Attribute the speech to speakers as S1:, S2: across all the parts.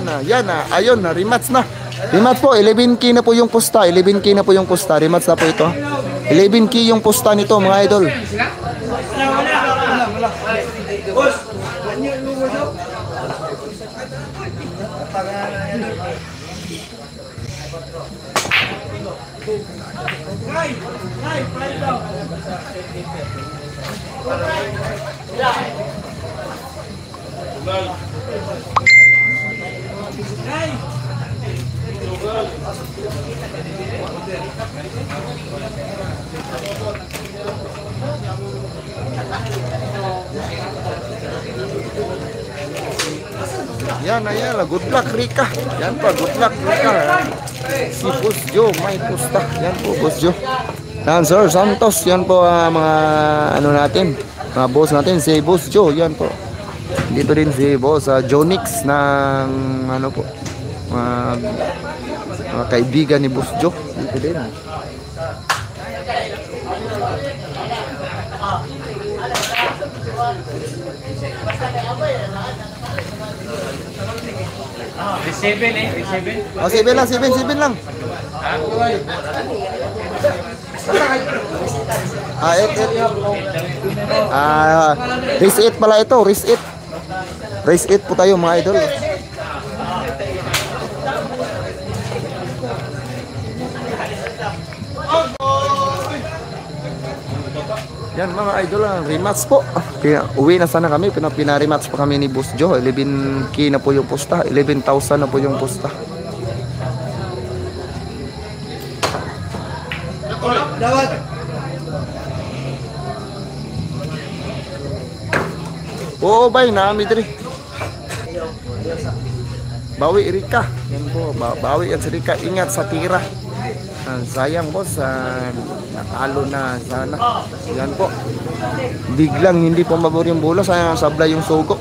S1: Yan na. Ayun na, rematch na. Rematch po, 11K na po yung pusta. 11K na po yung pusta. Rematch na po ito. 11K yung pusta nito mga idol. Yan na yan. Good luck Rika. Yan po, good luck Rika. Si Boss Joe, may pusta. Yan po, Boss Joe. Yan, Sir Santos. Yan po mga ano natin. Mga boss natin, si Boss Joe. Yan po. Dito din si Boss Jonix ng ano po. Mga kaibigan ni Boss Joe. Dito din.
S2: Seven eh, seven.
S1: Oh, 7 lang, 7 lang. 8. Race 8 pala ito, race 8. Race 8 po tayo mga idol. Yan mga idol, rematch po. Uwi na sana kami, pina-rematch pa kami ni Boss Joe. 11K na po yung pusta, 11,000 na po yung pusta. Oo bay, naami diri. Bawi Rika. Yan po, bawi yan si Rika. Ingat sa tira. Sayang boss, natalo na sana. Yan po. Biglang hindi po mabor yung bola, sayang sabla yung sugo.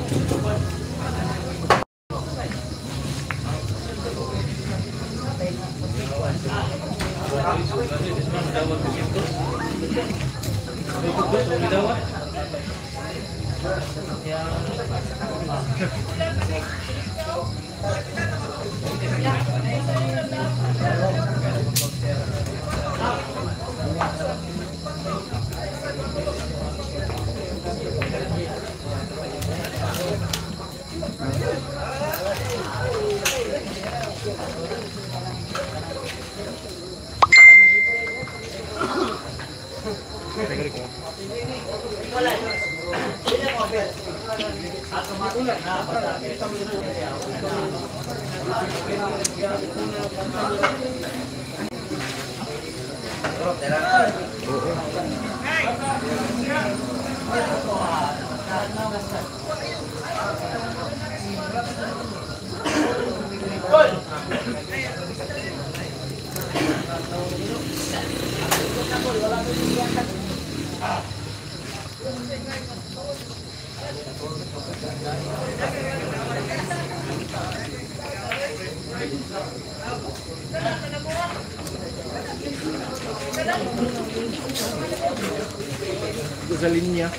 S1: Sa linya.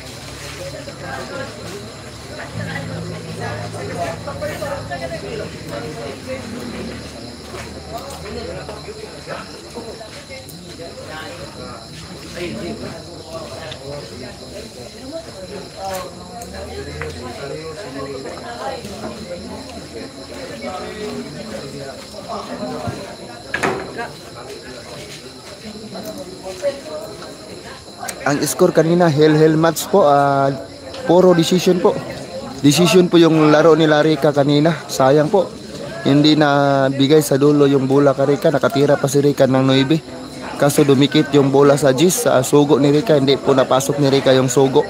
S1: Ang score kanina, hell match po, puro decision po. Decision po yung laro ni Rika kanina. Sayang po, hindi na bigay sa dulo yung bola ka Rika. Nakatira pa si Rika ng 9. Kaso dumikit yung bola sa Gis, sa sugo ni Rika. Hindi po napasok ni Rika yung sugo.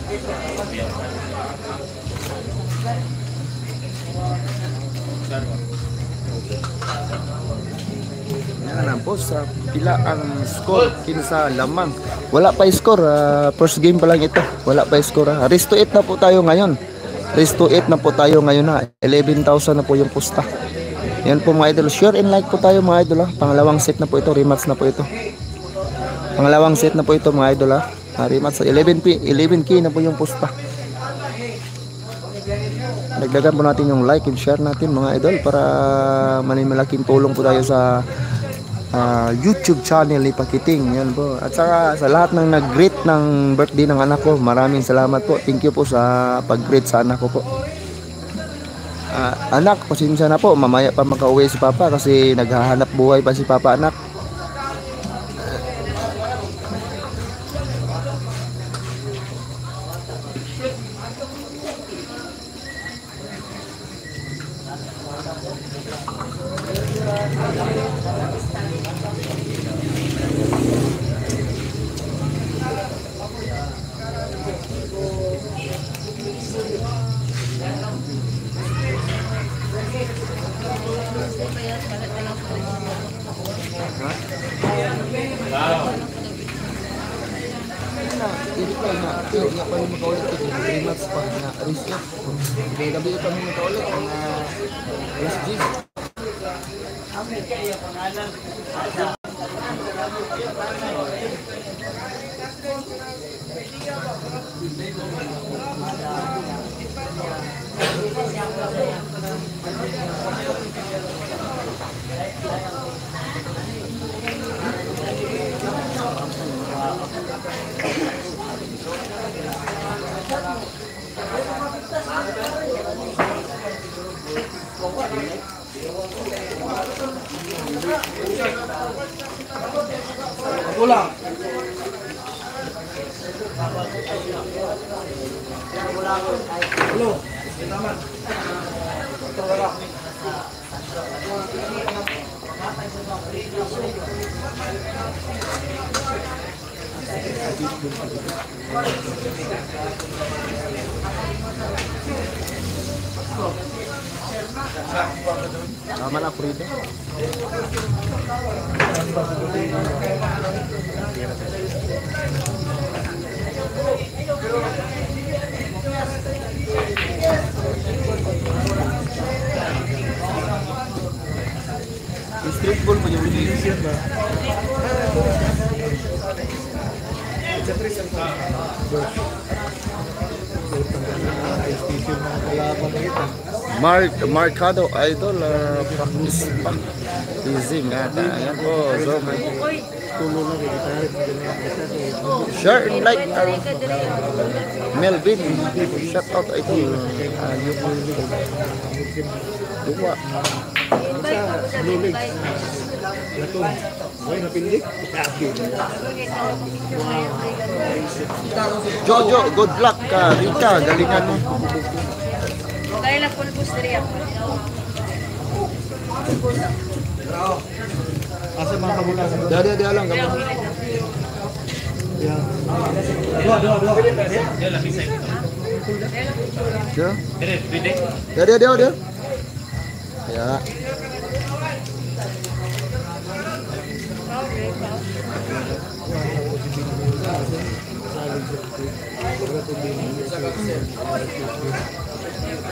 S1: Yan po sa pila ang score kinsa lamang. Wala pa score, first game pa lang ito. Wala pa score. Race to 8 na po tayo ngayon. Race to 8 na po tayo ngayon na. 11,000 na po yung pusta. Yan po mga idol. Share and like po tayo mga idol ha. Pangalawang set na po ito. Rematch na po ito. Pangalawang set na po ito mga idol ha. Rematch sa 11K na po yung pusta. Dagdagan po natin yung like and share natin mga idol para malaking tulong po tayo sa YouTube channel ni Pakiting. Yan po. At saka sa lahat ng nag-greet ng birthday ng anak ko, maraming salamat po. Thank you po sa pag-greet sa anak ko po. Anak, pasensya na po, mamaya pa makauwi si Papa kasi naghahanap buhay pa si Papa anak. Nga pa rin makaulit ito, 3 months pa na risk up. Kaya gabi ito rin makaulit ang last G.
S2: Ulang. Hello. Naman.
S1: Tama na, Frida. Streetball pa yung release ba? Marcado idol practice pa. Easy nga ta. Ayan po. So, share and like Melvin. Shout out idol. Dua. Jojo, good luck ka. Rika, galingan mo.
S3: Kaya lang pulbos na rin ako.
S2: Asa mga kabulan?
S1: Dia lang kamu.
S2: Dua.
S1: Dia. Ya.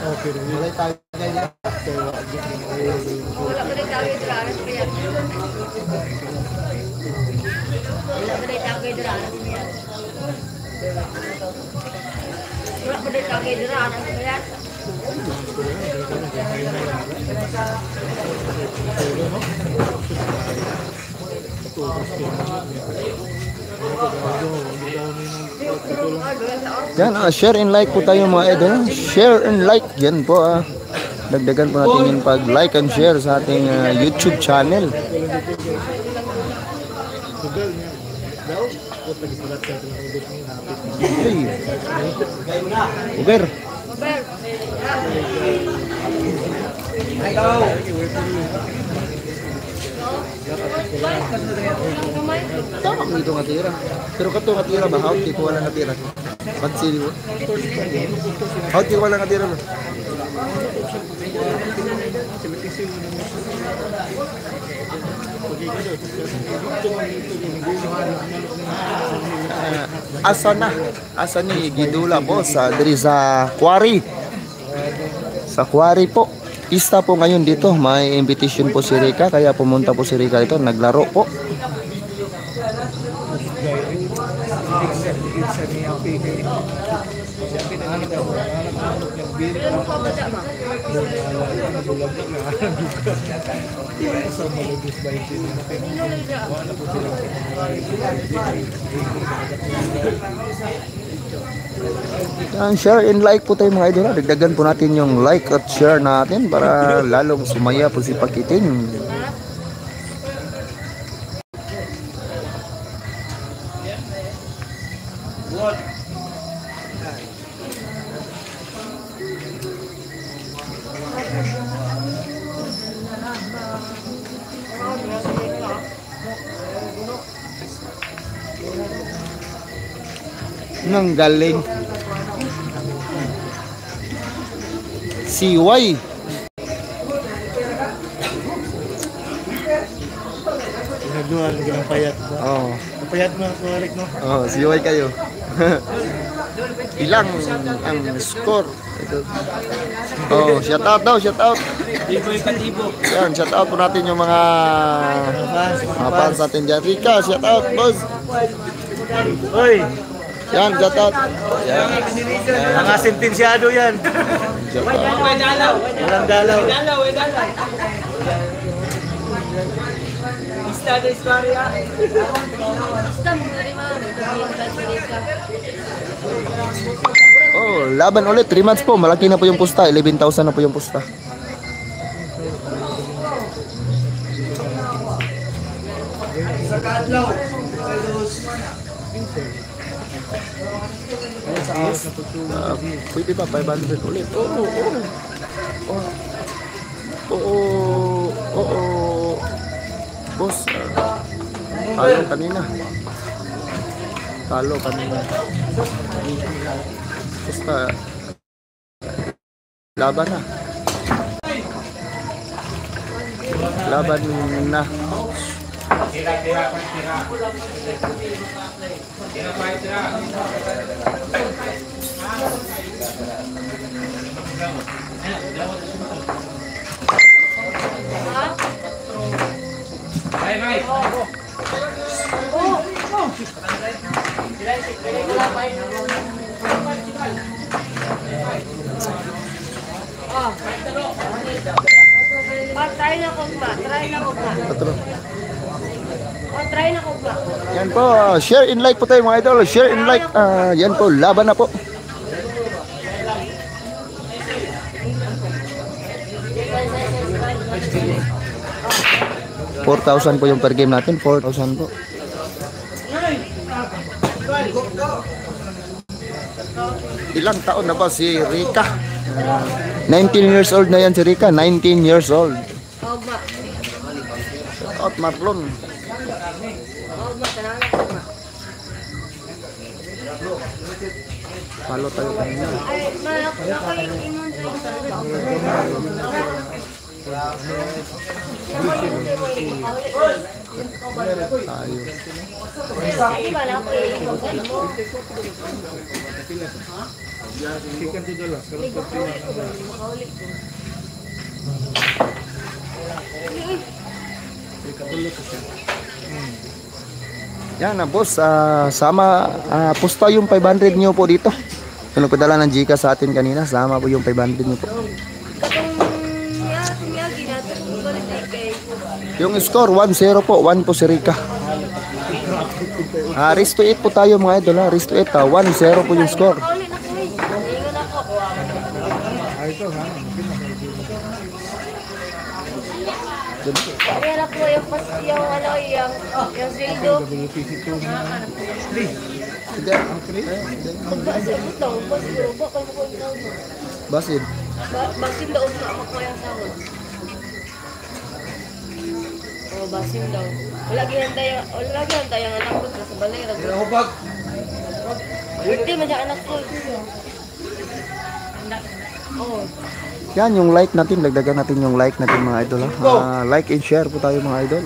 S1: Okay, mulai tayo ganyan.
S3: Wala ko rin tawag yung daranas ko yan. Wala ko rin tawag yung daranas ko yan. Wala ko rin tawag yung daranas ko yan.
S1: Yan, share and like po tayo mga idol. Share and like. Yan po dagdagan po natin yung pag-like and share sa ating YouTube channel. Hey. Uber. Tama mo ito nga tira. Pero kato nga tira ba? Hindi ko wala nga tira. Pansin mo. Hot yung wala katira mo. Asa ni gidula po sa diri sa quarry. Sa quarry po. Pista po ngayon dito, may invitation po si Rika, kaya pumunta po si Rika dito, naglaro po. Yan, share and like po tayo mga idol. Dagdagan po natin yung like at share natin para lalong sumaya po si Pakiting. Nang galing si Y.
S2: Pinagduhan, gilang payat.
S1: Oh,
S2: Payat mo, Kuwarik, no?
S1: oh, si Y kayo. Ilang ang score? Ito. Oh, shout out daw, shout out. Yan, shout out po natin yung mga fans natin dyan. Rika, shout out, boss.
S2: Hoy!
S1: Yan, shout out. Yan.
S2: Mga sentensyado yan.
S1: Shout out.
S2: Walang dalaw.
S3: Basta mo na rin mga
S1: Oh, laban ulit. 3 months po. Malaki na po yung pusta. 11,000 na po yung pusta. Pwede ba 500 ulit? Oo, oo. Oo, oo. Boss, talo kanina. Talo kanina. Basta laban na. Laban na.
S3: Try na kugma, try na kugma.
S1: Patro.
S3: Try na kugma.
S1: Yan po, share and like po tayo mga idol. Share and like. Yan po, laban na po. $4,000 po yung per game natin. 4,000 po. Ilang taon na ba si Rika? 19 years old na yan si Rika. 19 years old.
S3: Kugma.
S1: Shout out Marlon.
S3: Kugma, tanang na kugma.
S1: Palo tayo kanina.
S3: Ay, nakaingon
S1: Tayo.
S3: Iba na ako mo.
S1: Yan na boss, sama pusta yung 500 nyo po dito. Yung nagpadala ng Gcash sa atin kanina, sama po yung 500 nyo po. Yung score 1-0 po, 1 po si Rika. Race to 8 po tayo mga idol, race to 8, 1-0 po yung score.
S3: Kaya po yung ano, yung sildo.
S1: Basid.
S3: Basim daw sa ako ko yung sahod. Oh, basim daw. Wala gihantay ang anak ko sa balay. Birthday man dyan anak ko. Oo.
S1: Yan yung like natin, dagdagan natin yung like natin mga idol ha. Like and share po tayo mga idol.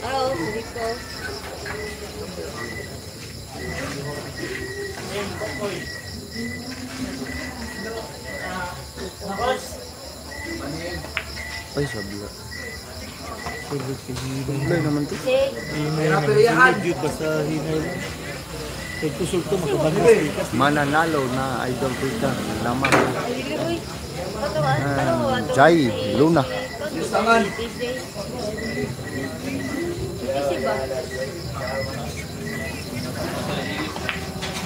S3: Oo, hindi ko.
S1: Ay, sabla. Sablay naman to.
S3: Kasi,
S2: Hinay basta hinay. Pagpusul to, makabanis.
S1: Mananalo na idol Rika. Lamang.
S3: Uy,
S1: Jai Luna.
S3: Busy ba?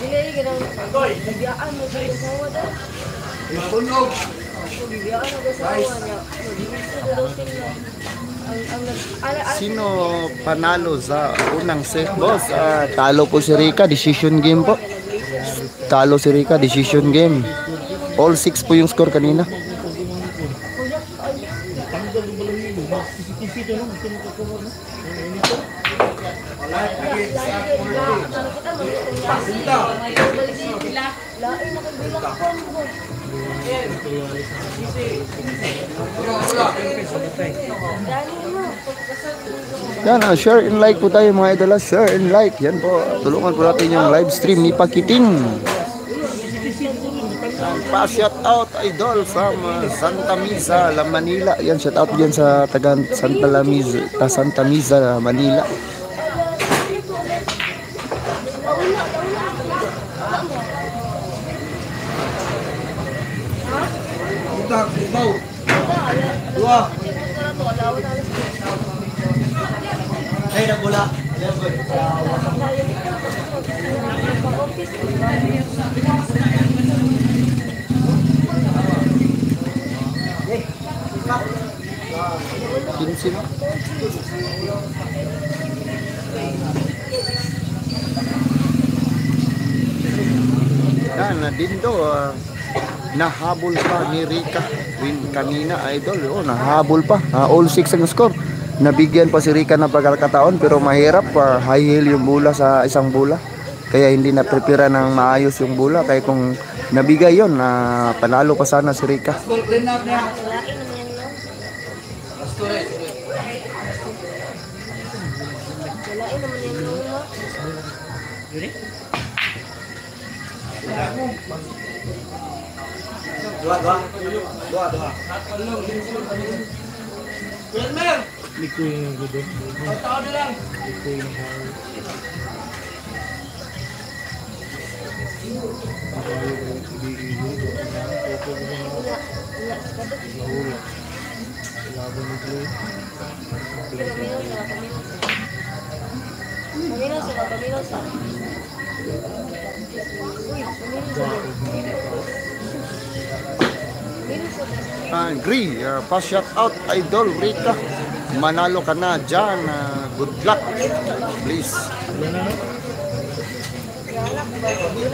S3: Dili ganang bigyan mo sa sawa daw.
S2: Tunog.
S3: Bigyan mo sa sawa niya. Gusto daw sila.
S1: Sino panalo sa unang set? Boss, talo po si Rika, decision game po. Talo si Rika, decision game. All 6 po yung score kanina. Yan, share and like po tayo mga idol. Share and like. Yan po, tulungan po natin yung live stream ni Pakiting. Pa-shout out idol from Santa Misa, La Manila. Yan, shout out dyan sa taga Santa Misa, Manila.
S2: Dua. Ay, nagula.
S1: Kinsi mo? Yan, Dindo, nahabol pa ni Rika win kanina idol. Nahabol pa. All 6 ang score. Nabigyan pa si Rika ng pagkakataon pero mahirap. High heel yung bola sa isang bola. Kaya hindi na-prepare ng maayos yung bola. Kaya kung nabigay yun, panalo pa sana si Rika.
S3: Walain naman yan, no? Walain naman yan, no?
S2: Dua. Likoy yung gudo. Likoy yung
S3: Paminosa.
S1: Agree, pa-shout out idol Rika. Manalo ka na dyan. Good luck. Please.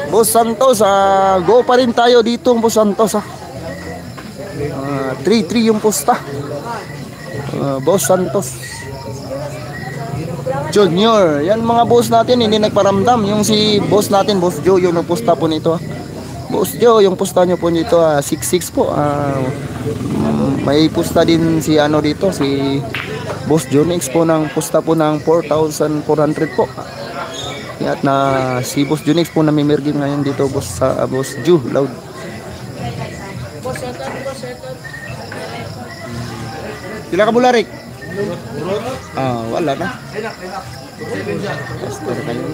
S1: Boss Santos, go pa rin tayo dito, Boss Santos. 3-3 yung posta. Boss Santos Junior. Yan mga boss natin, hindi nagparamdam. Yung si boss natin, Boss Joe, yung nagposta po nito. Boss Joe, yung posta nyo po nito, 6-6 po. May posta din si ano dito, si Boss Junix po ng posta po ng 4,400 po. At na si Boss Junix po namimirgin ngayon dito, Boss Joe Loud. Sila ka bularik? Wala na. Pastor kayo.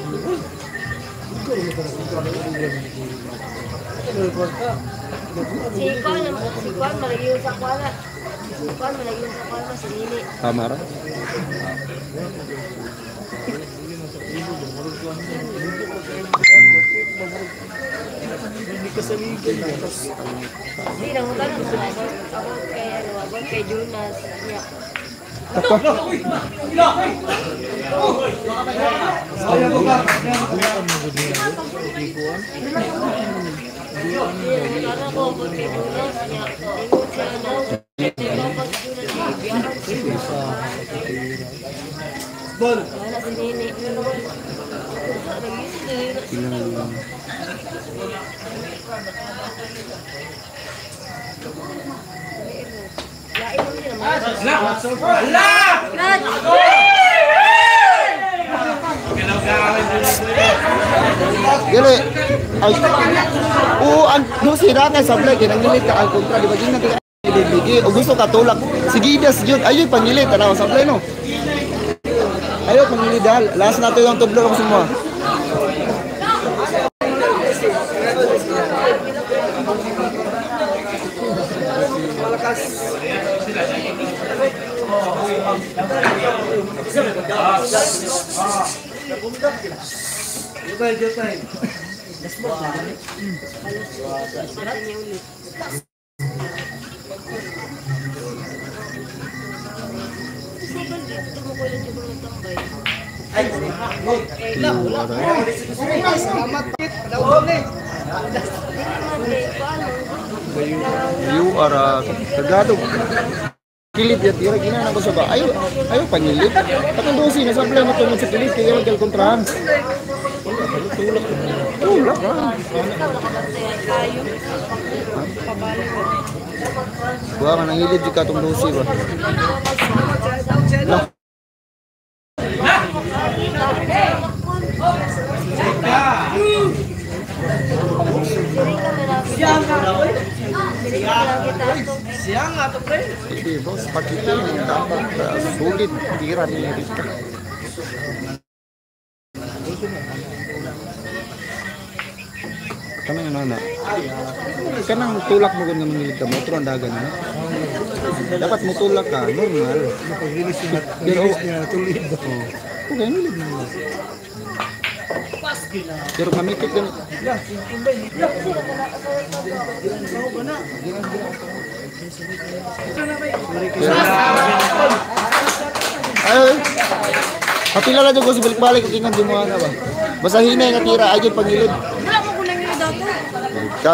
S3: Si Kwan, malayo sa Kwana. Si Kwan, malayo sa Kwana, si Lili.
S1: Kamara.
S3: Hindi, nangutan ako sa abot kay Jonas. Nangutan ako abot kay Jonas niya. Ingon siya na. Pag Jonas, ibiyakan siya.
S2: Ball.
S3: Wala si Nini.
S1: Ilang. Gani, ay, ang si dati sablay, kinangilit ka ang kontra, di ba gina ka ibibigay, o gusto ka tulak, sige das yun, ayun, pangilit, tanaw, sablay no? Ayaw, pangilit dahil, last nato yung tublo ko semua. You are tagadog. Kilid ya tira gina ko sa ba. Ayo pangilit. Takang dosi na sablay mo to sa kilid kaya gal kontrahan. Tulak. Buwa ka nang hilid di ka tong dosi ba. Lah.
S2: Siang atau pre?
S1: Hindi, boss, pakita yung dapat sulit tira ni Rika. Kanang nana. Kanang tulak mo ganun ng ka motor ang dagan na. Dapat mo tulak ka, normal.
S2: Pag-release niya, tulid.
S1: Okay, nilid na. Pero mamikit din. Ay, kapila na dyan ko si balik-balik kung ingan di mo na ba? Basahin na yung tira, ayun pangilid.
S3: Wala ko kunang yun dato.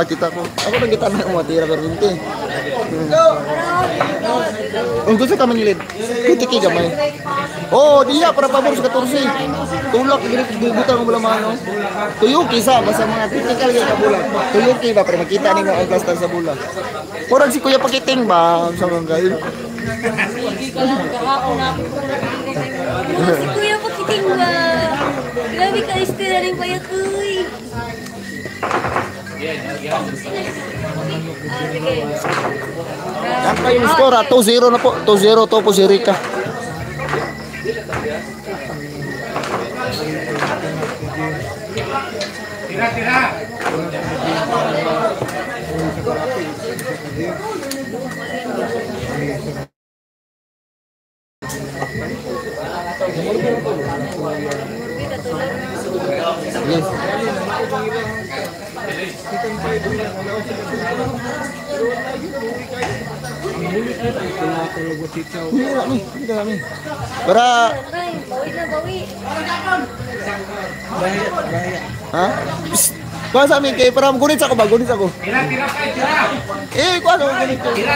S1: Kita ko. Ako nang kita na yung mga tira pero hindi. Kung gusto ka manilid, kutiki gamay. Oh, diya para pabor sa 14. Tulak butang ng bulamano. Tuyuki sa basta mga technical kay kabulan. Tuyuki ba para makita ninyo ang plastar sa bula. Porag si Kuya Pakiting ba sa mga gayon.
S3: Si Kuya Pakiting ba? Grabe ka istila rin pa yun, uy. Sige.
S1: Yan pa yung score, 2-0 na po. 2-0 to po si Rika.
S2: Tira.
S1: Yes. Hindi kami. Para
S3: Bawi na, bawi.
S1: ha? Psst. Kuha sa amin kay para gunit ako ba? Gunit ako.
S2: Tira.
S1: Kuha sa gunit ko.
S2: Tira.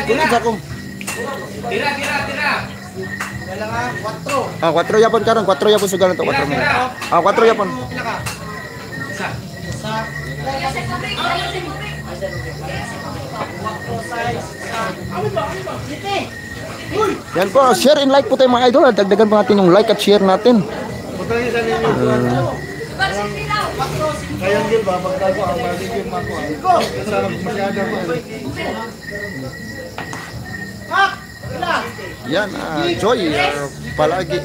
S1: Gunit ako.
S2: Tira.
S1: Ah, 4 yapon karon, 4 yapon sugal to 4 mo. Ah, 4 yapon. Yan po, share and like po tayo mga idol. Dagdagan pa natin yung like at share natin.
S2: Kaya din ba pagkago ang magiging mako. Sana masyado ko.
S1: Yan, Joy, palagi.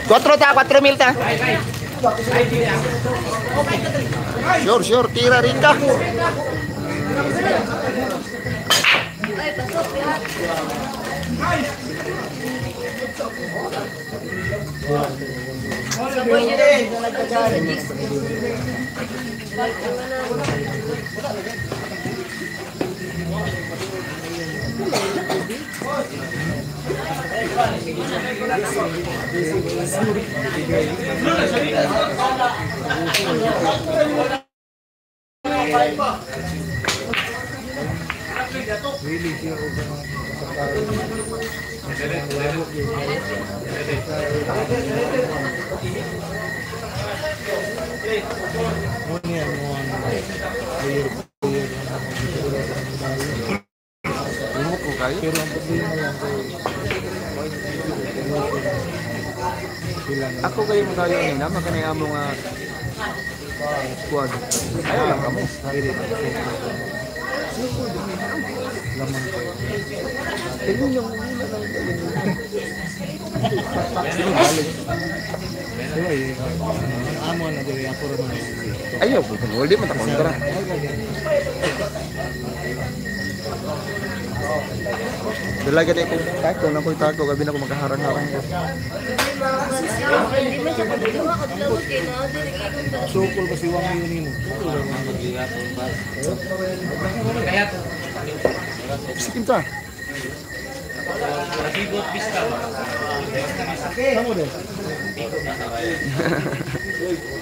S1: Cuatro ta, 4 mil ta. Sure, tira Rika.
S3: Ay, pasok, lahat. Sabay niyo na nagkagara, Jix. Balik naman na.
S2: Really siya o sa tao. Ang lamok yun. Ano yan mo ang
S1: Ano po kayo?
S2: pero ang problema lang
S1: Ako kayo mo tayo nina, magkanay amo nga squad. Ayaw lang kamo.
S2: laman ko.
S1: Tignan niyo muna lang. Sino balik?
S2: Diba amo na diri ako ra man.
S1: Ayaw po, hindi mo ta kontra. Dala gani ko tako na ko tako gabi na ko magkaharang-harang ko.
S3: Hindi man siya pagduma ko dilawag kay na dili kay kun ba.
S2: Sukol ba si Wang yun nimo?
S1: Sikim ta.
S2: Kamu deh.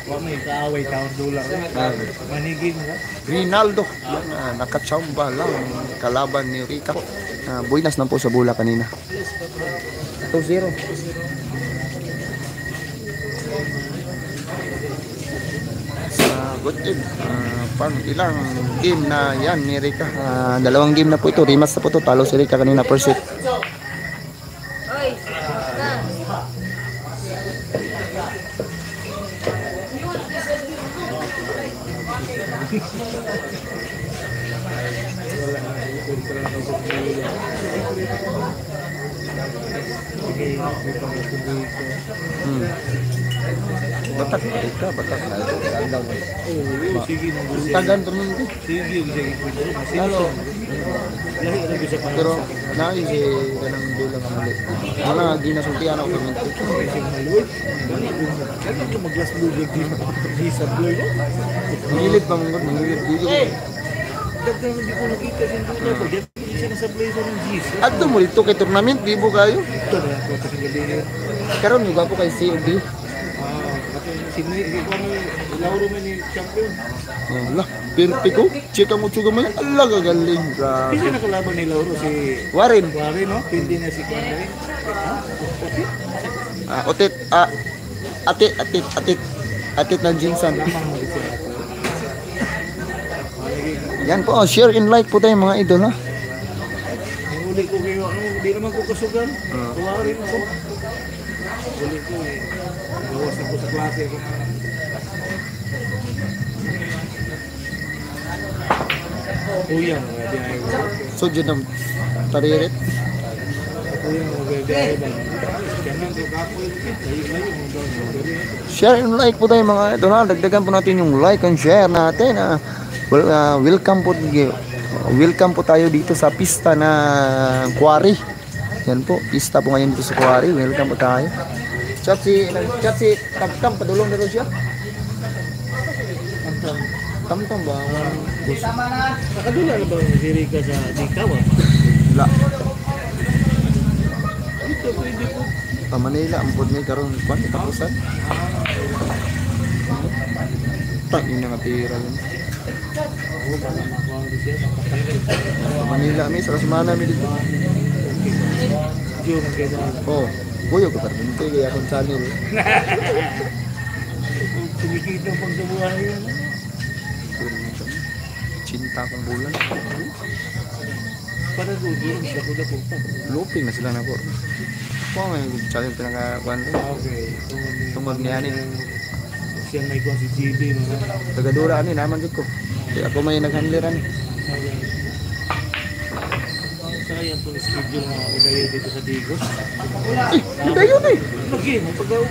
S2: Wang may kaaway taon dolar. Manigin ka?
S1: Rinaldo, nakachamba lang kalaban ni Rica. Buinas na po sa bola kanina. 2-0. Sa good game. Pang ilang game na yan ni Rica. Dalawang game na po ito. Rimas na po ito. Talo si Rica kanina per set.
S3: Oy. Na.
S1: Batak na Rica. Batak na ito.
S2: Oh, sige nang gusto.
S1: Tagan to nito.
S2: Sige, sige.
S1: Lalo.
S2: Lahi na gusto pa.
S1: Pero nais kanang bola ka mali. Ano ginasultihan ako kami.
S2: Kaya ka mag-glass blue di sa blue.
S1: Nangilid pa mong nangilid dito.
S2: Dagdag hindi ko nakita sa dulo ko. Diyan siya nasa blazer ng G's.
S1: Adto mo dito kay tournament di mo kayo.
S2: Ito na ako kasi gabi.
S1: Karon yung gapo kay COD.
S2: Si Lauro man ni champion.
S1: Wala, perfect ko. Check mo tsuga mo. Ala gagaling. Grabe.
S2: Kasi nakalaban ni Lauro si
S1: Warren.
S2: Wari, no? Hindi na si Kwanda rin.
S1: Otit. Atit ng Jinsan.
S2: Lamang mo ito.
S1: Yan po. Share and like po tayo mga idol ha.
S2: Uli ko kayo, hindi naman ko kasugan. Wari mo ko. Uli ko eh. Gawas na ko sa klase ko. Uyang, di ay ko.
S1: So dyan ang taririt.
S2: Uyang, di ay ba. Ganang ko kapoy. Layo-layo mo daw.
S1: Share and like po tayo mga idol ha. Dagdagan po natin yung like and share natin. Welcome po tayo dito sa pista na Quarry. Yan po, pista po ngayon dito sa Quarry. Welcome po tayo. Chat si Tamtam, padulong na rin siya. Tamtam ba?
S2: Nakadula na ba ang diri ka sa Dikawa?
S1: Wala.
S2: Ito, pwede po.
S1: Manila, ang pod may karoon. Kwan, tapusan. Tangin na nga tira yun.
S2: Oo, baka makuha ko siya.
S1: Manila, may sa semana may dito.
S2: Diyo, magkaya na.
S1: Oh, kuyo ko karbinte kaya akong channel.
S2: Kumikita pang sa buhay yan.
S1: Cinta kong bulan.
S2: Para doon, dako-dako pa.
S1: Looping na sila na po. Ako nga yung channel pinaka-kwan ko.
S2: Okay.
S1: Tungod niya ni.
S2: Siya may kuha si GB.
S1: Tagadura ani naman dito ko. Kaya ako may naghandleran.
S2: Sayang po na-schedule na ako tayo dito sa Digos.
S1: Hindi yun eh.
S2: Lagi, pag-aw.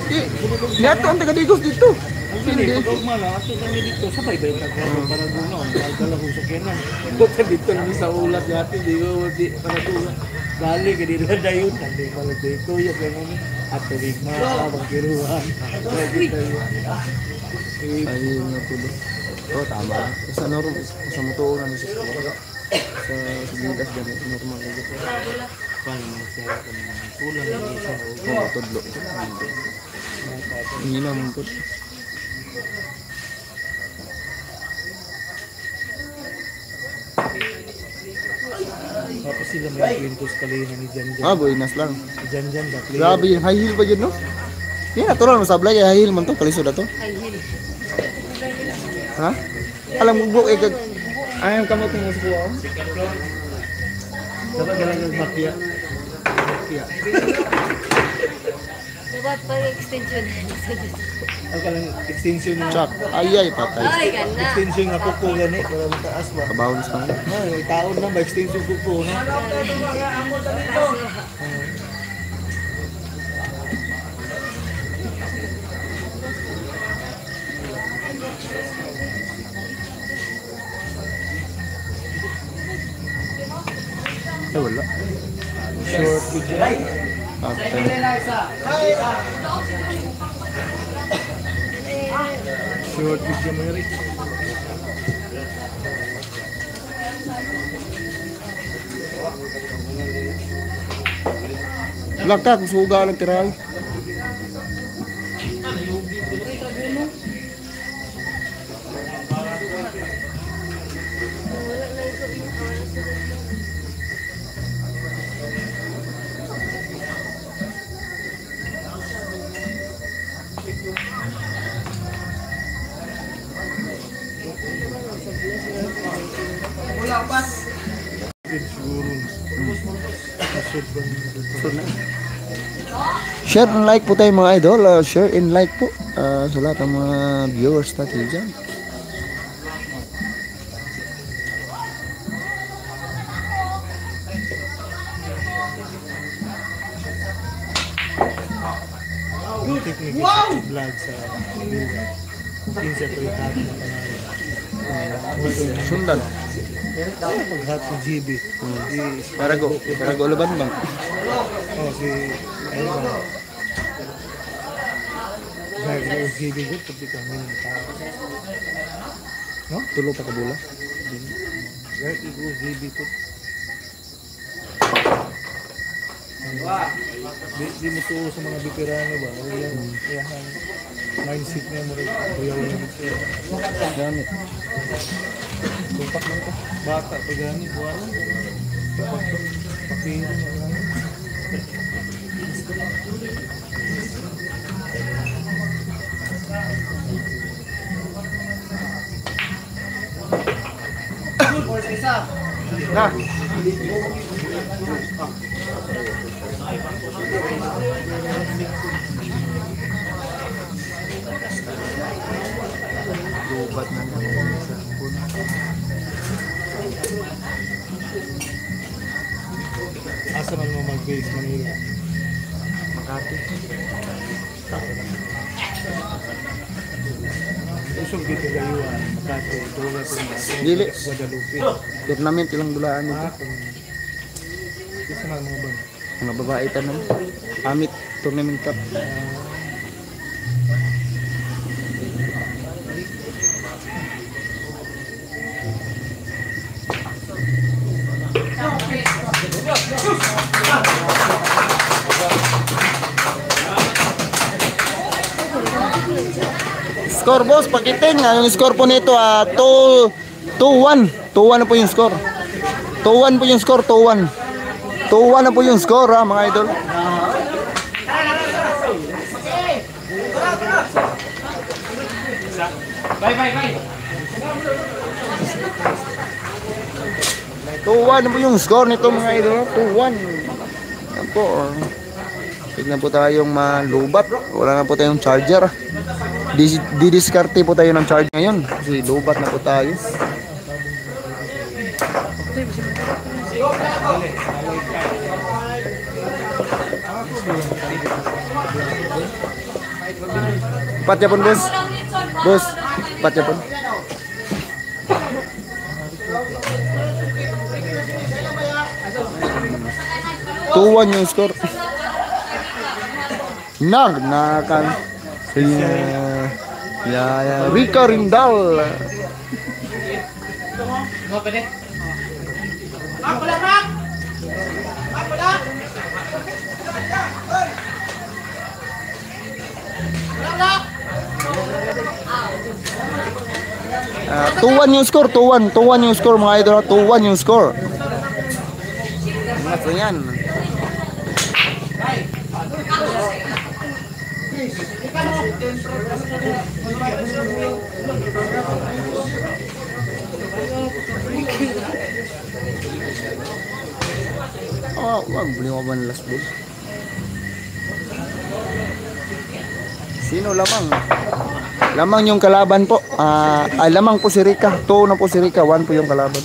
S1: Niyato ang taga-digos dito.
S2: Hindi, pag-augma lang. Ato kami dito. Sabay ba yung taglago para doon? Dala ko sa kenan. Buta dito lang sa ulat natin. Di ko para doon. Dali ka dito na dayon. Dali pala dito. Yung ganun. At tubig na. Abang kiruhan. Lagi tayo.
S1: Ayun nga tulo. Oh, tama. Sa norm, sa motoran sa sa bigas dyan, normal ka dito.
S2: Paano mo siya kulang na isa.
S1: Oo, tudlo. Hindi naman po.
S2: Tapos sila may kwintos kalina ni Janjan.
S1: Ah, buinas lang.
S2: Janjan da player.
S1: Grabe yung high heel ba yun, no? Hindi, natural masablay. High heel man to. Kalisod na to.
S3: Ay, hindi.
S1: Ha? Alam mo, buk, ayaw kamot mo sa kuha.
S2: Dapat galang makia. Makia.
S3: Dapat pa extension.
S2: Ang kalang extension na.
S1: Chak. Ay, patay.
S3: Ay, ganda.
S2: Extension nga kuko gani para mataas ba.
S1: Kabawis na.
S2: Ay, taon na ba extension kuko na.
S1: Ay, wala.
S2: Short video.
S1: Patay.
S2: Short video mo rin.
S1: Wala ka, kung suga lang tirahay.
S2: Siguro. Short ba?
S1: Share and like po tayo mga idol. Share and like po sa lahat ng mga viewers natin dyan.
S2: Technique wow! Vlog sa video. Kung kinsa ko itago na
S1: Sundan.
S2: paghat sa GB.
S1: Parago laban bang?
S2: Oh, si ano ba? Dahil sa GB ko, pati kami ng tao. No?
S1: Tulo pa kabula.
S2: Dahil ito GB ko. Di mo tuo sa mga veterano ba? Yan mindset niya mo rin. Kuyaw niya mo siya.
S1: Gamit.
S2: Tumpak lang ka. Bata pa gani. Buwan. Papiro na gani.
S1: Na. Lubat na naman sa hapon.
S2: Asa man mo mag-base Manila?
S1: Makati.
S2: Usog dito gayuan. Makati. Tuwa ko na.
S1: Dili.
S2: Guadalupe.
S1: Tournament ilang dulaan nito.
S2: Isa man mga bang.
S1: Mga babae tanong. Amit tournament cup. Score boss, pakitin. Yung score po nito 2-1. 2-1 na po yung score. 2-1 po yung score, 2-1. 2-1 na po yung score mga idol.
S2: Bye.
S1: 2-1 na po yung score nito mga idol. 2-1. Yan po. Tignan po tayong malubat. Wala na po tayong charger. Didiskarte po tayo ng charge ngayon. Kasi lubat na po tayo. Patya pun bos. Bos, patya pun. Tuwan yung score. Nakan. Ya, Rika Rindal. Tuwan yung score, 2-1 yung score mga idol, 2-1 yung score. Gusto niyan. Oh, wag beli mo ba ng last ball? Sino lamang? Lamang yung kalaban po. Lamang po si Rika. 2 na po si Rika. 1 po yung kalaban.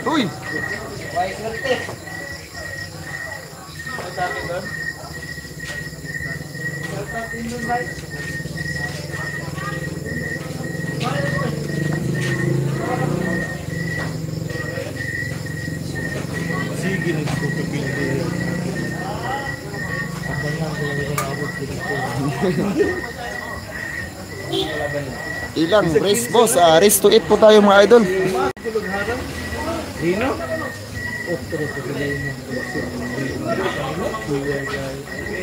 S1: Uy!
S2: Sige, nagpupipili. Abangan ko lang yung abot dito.
S1: Ilang race boss? Race to 8 po tayo mga idol.
S2: Dino? Otro ko galing ng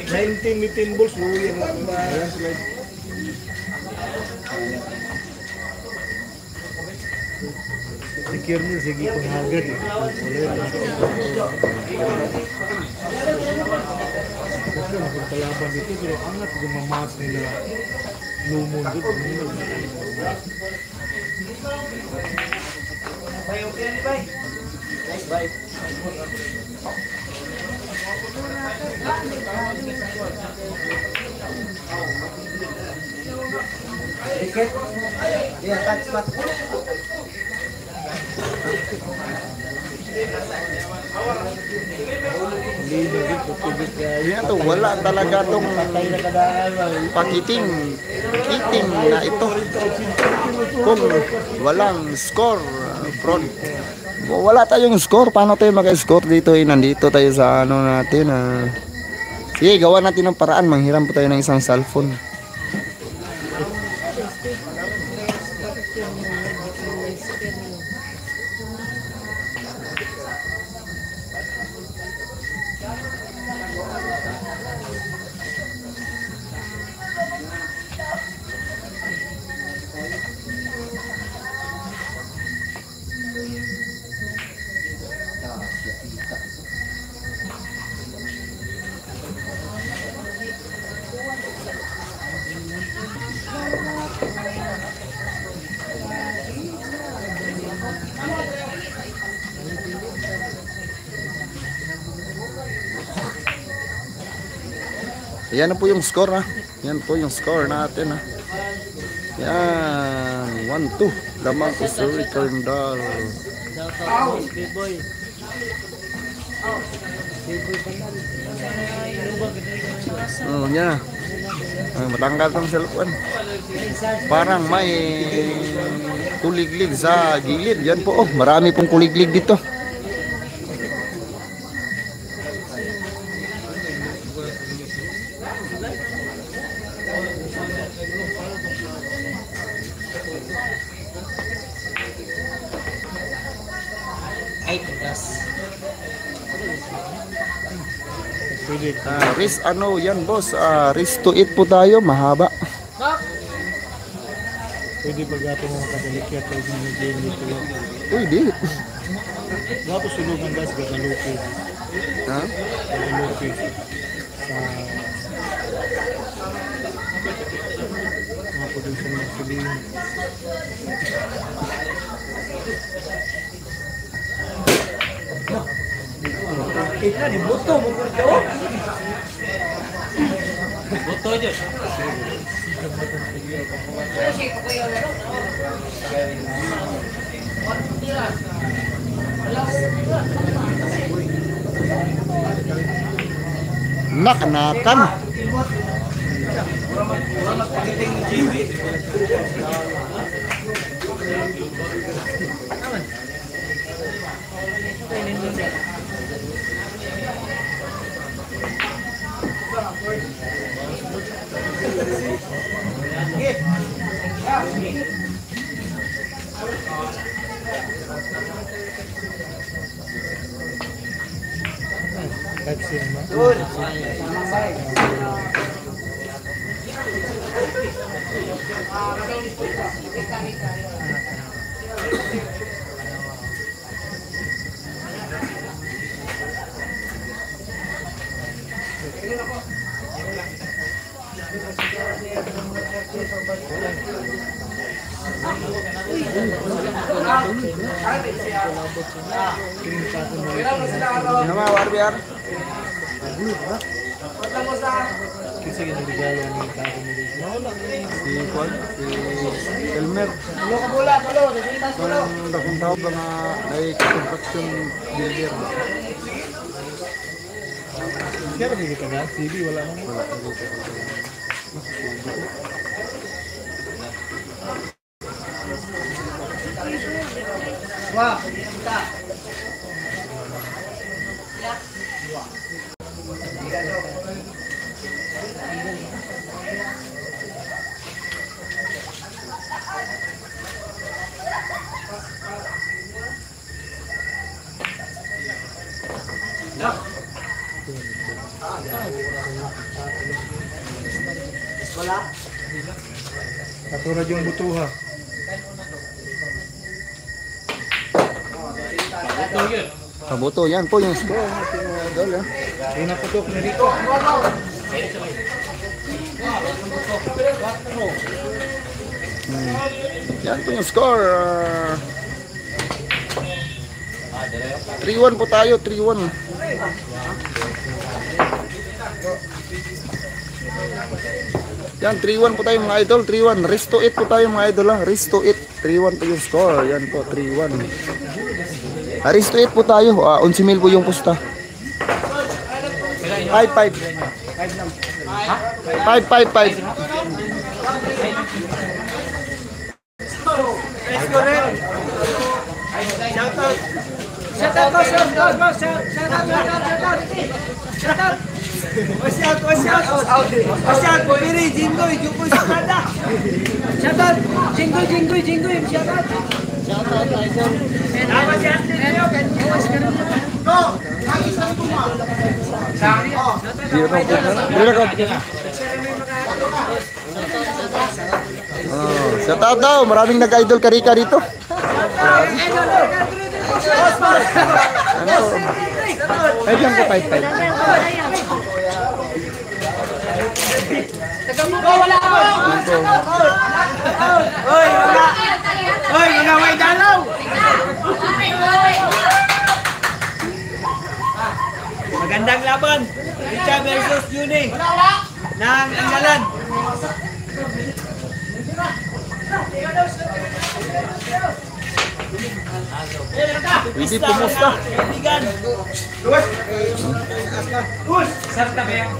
S2: 19 meeting balls, luya na ang bayan slide. Si Kernel, sige kong hagad eh. Kasi magkalaban dito, pero angat gumamat nila lumon dito.
S1: Yan to, wala talaga tong pakiting na ito. Kung walang score, front. Wala tayong score. Paano tayo mag-score dito? Nandito tayo sa ano natin. Sige, gawa natin ng paraan. Manghiram po tayo ng isang cellphone. Yan na po yung score ha. Yan po yung score natin ha. Yan, 1-2. Lamang po sa return doll. Oh, yan. Matanggal tong cellphone. Parang may kuliglig sa gilid. Yan po, oh, marami pong kuliglig dito. Race ano yan boss, race to 8 po tayo, mahaba.
S2: Pwede pag ato mga kadalikyat ay game dito.
S1: Uy, di.
S2: Gapo sulugan guys, gagalupi.
S1: Ha?
S2: Gagalupi. Sa mga production ng siling. Ito ni boto mo ko. Boto aja.
S1: Nak-nakan.
S2: Pepsi naman.
S1: Nama warbiar.
S2: Kasi ginagalo ni Taro ni Dito.
S1: Si Juan, si Elmer. Ang dakong tao ba nga ay construction builder.
S2: Siya rin kita na? CD wala naman.
S1: Wala ka dito.
S2: Wah, katulad yung butuha.
S1: Kabuto, yan po yung score natin mga idol.
S2: Yung naputok na dito.
S1: Yan po yung score. 3-1 po tayo, 3-1. Yan, 3-1 po tayo mga idol, 3-1. Rest to 8 po tayo mga idol ha. Rest to 8, 3-1 po yung score. Yan po, 3-1. Rest to 8 po tayo, 11,000 po yung pusta. 5-5. 5-5-5. Shout out daw, maraming nag-idol karika dito. Ay, yan po, 5-5.
S2: Hoy, mga may dalaw! Magandang laban. Richa versus Yuni. Ng Anggalan.
S1: Hindi pumusta.
S2: Kaibigan. Sarta ba yan?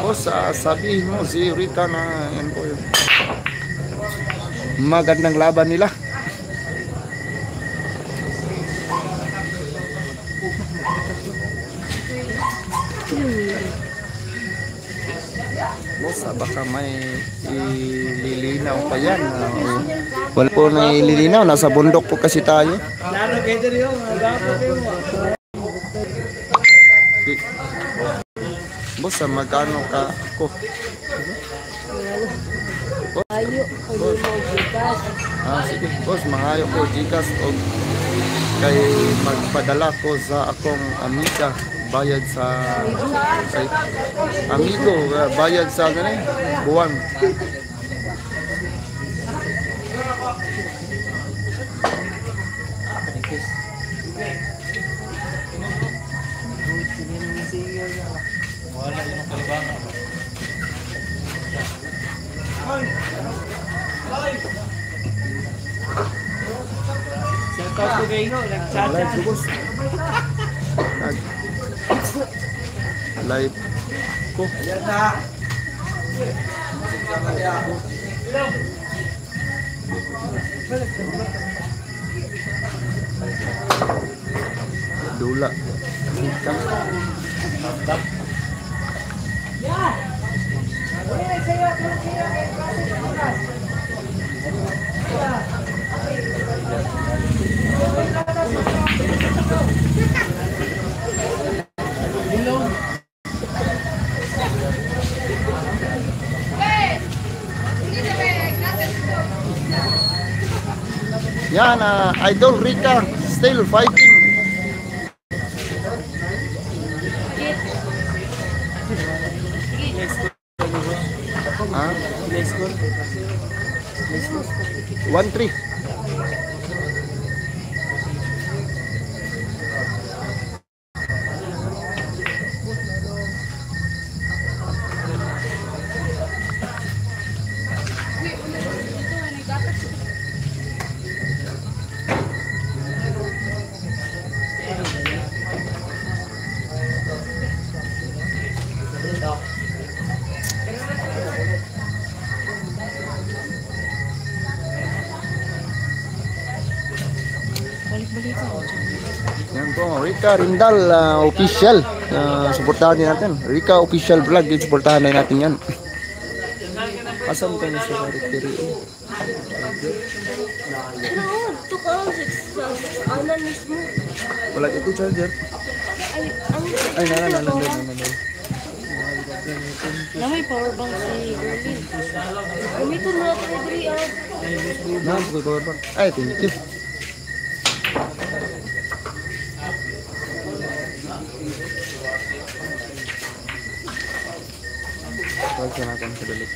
S1: Boss, sabihin mo si Rita na yan po yun. Magandang laban nila. Boss, baka may ililinaw pa yan. Wala po na ililinaw, nasa bundok po kasi tayo.
S2: Lalo kayo rin yun.
S1: Boss, magkano ka ako?
S3: Ayo, kulo mo bukas.
S1: Sige, boss, mangayo ko Gcash o kay magpadala ko sa akong amiga bayad sa kay amigo bayad sa ganun buwan.
S2: Wala yung kalibangan. Shout out to Gaino, nag-chat-chat.
S1: Live ko. Dula. Yan, Idol Rika, still fighting. Ah,
S2: Next score.
S1: 1-3. Yan po, Rika Rindal official. Suportahan din natin. Rika official vlog, din suportahan din natin yan. Asan ka na sa character?
S3: Ano? Ito ka. Anan mismo.
S1: Wala ito charger.
S3: Ay, ang...
S1: Ay, nana.
S3: Na may power bank si Erlin. Gamitin mo natin every hour.
S1: Power bank. Ay, thank you. Huwag siya natin sa dalit.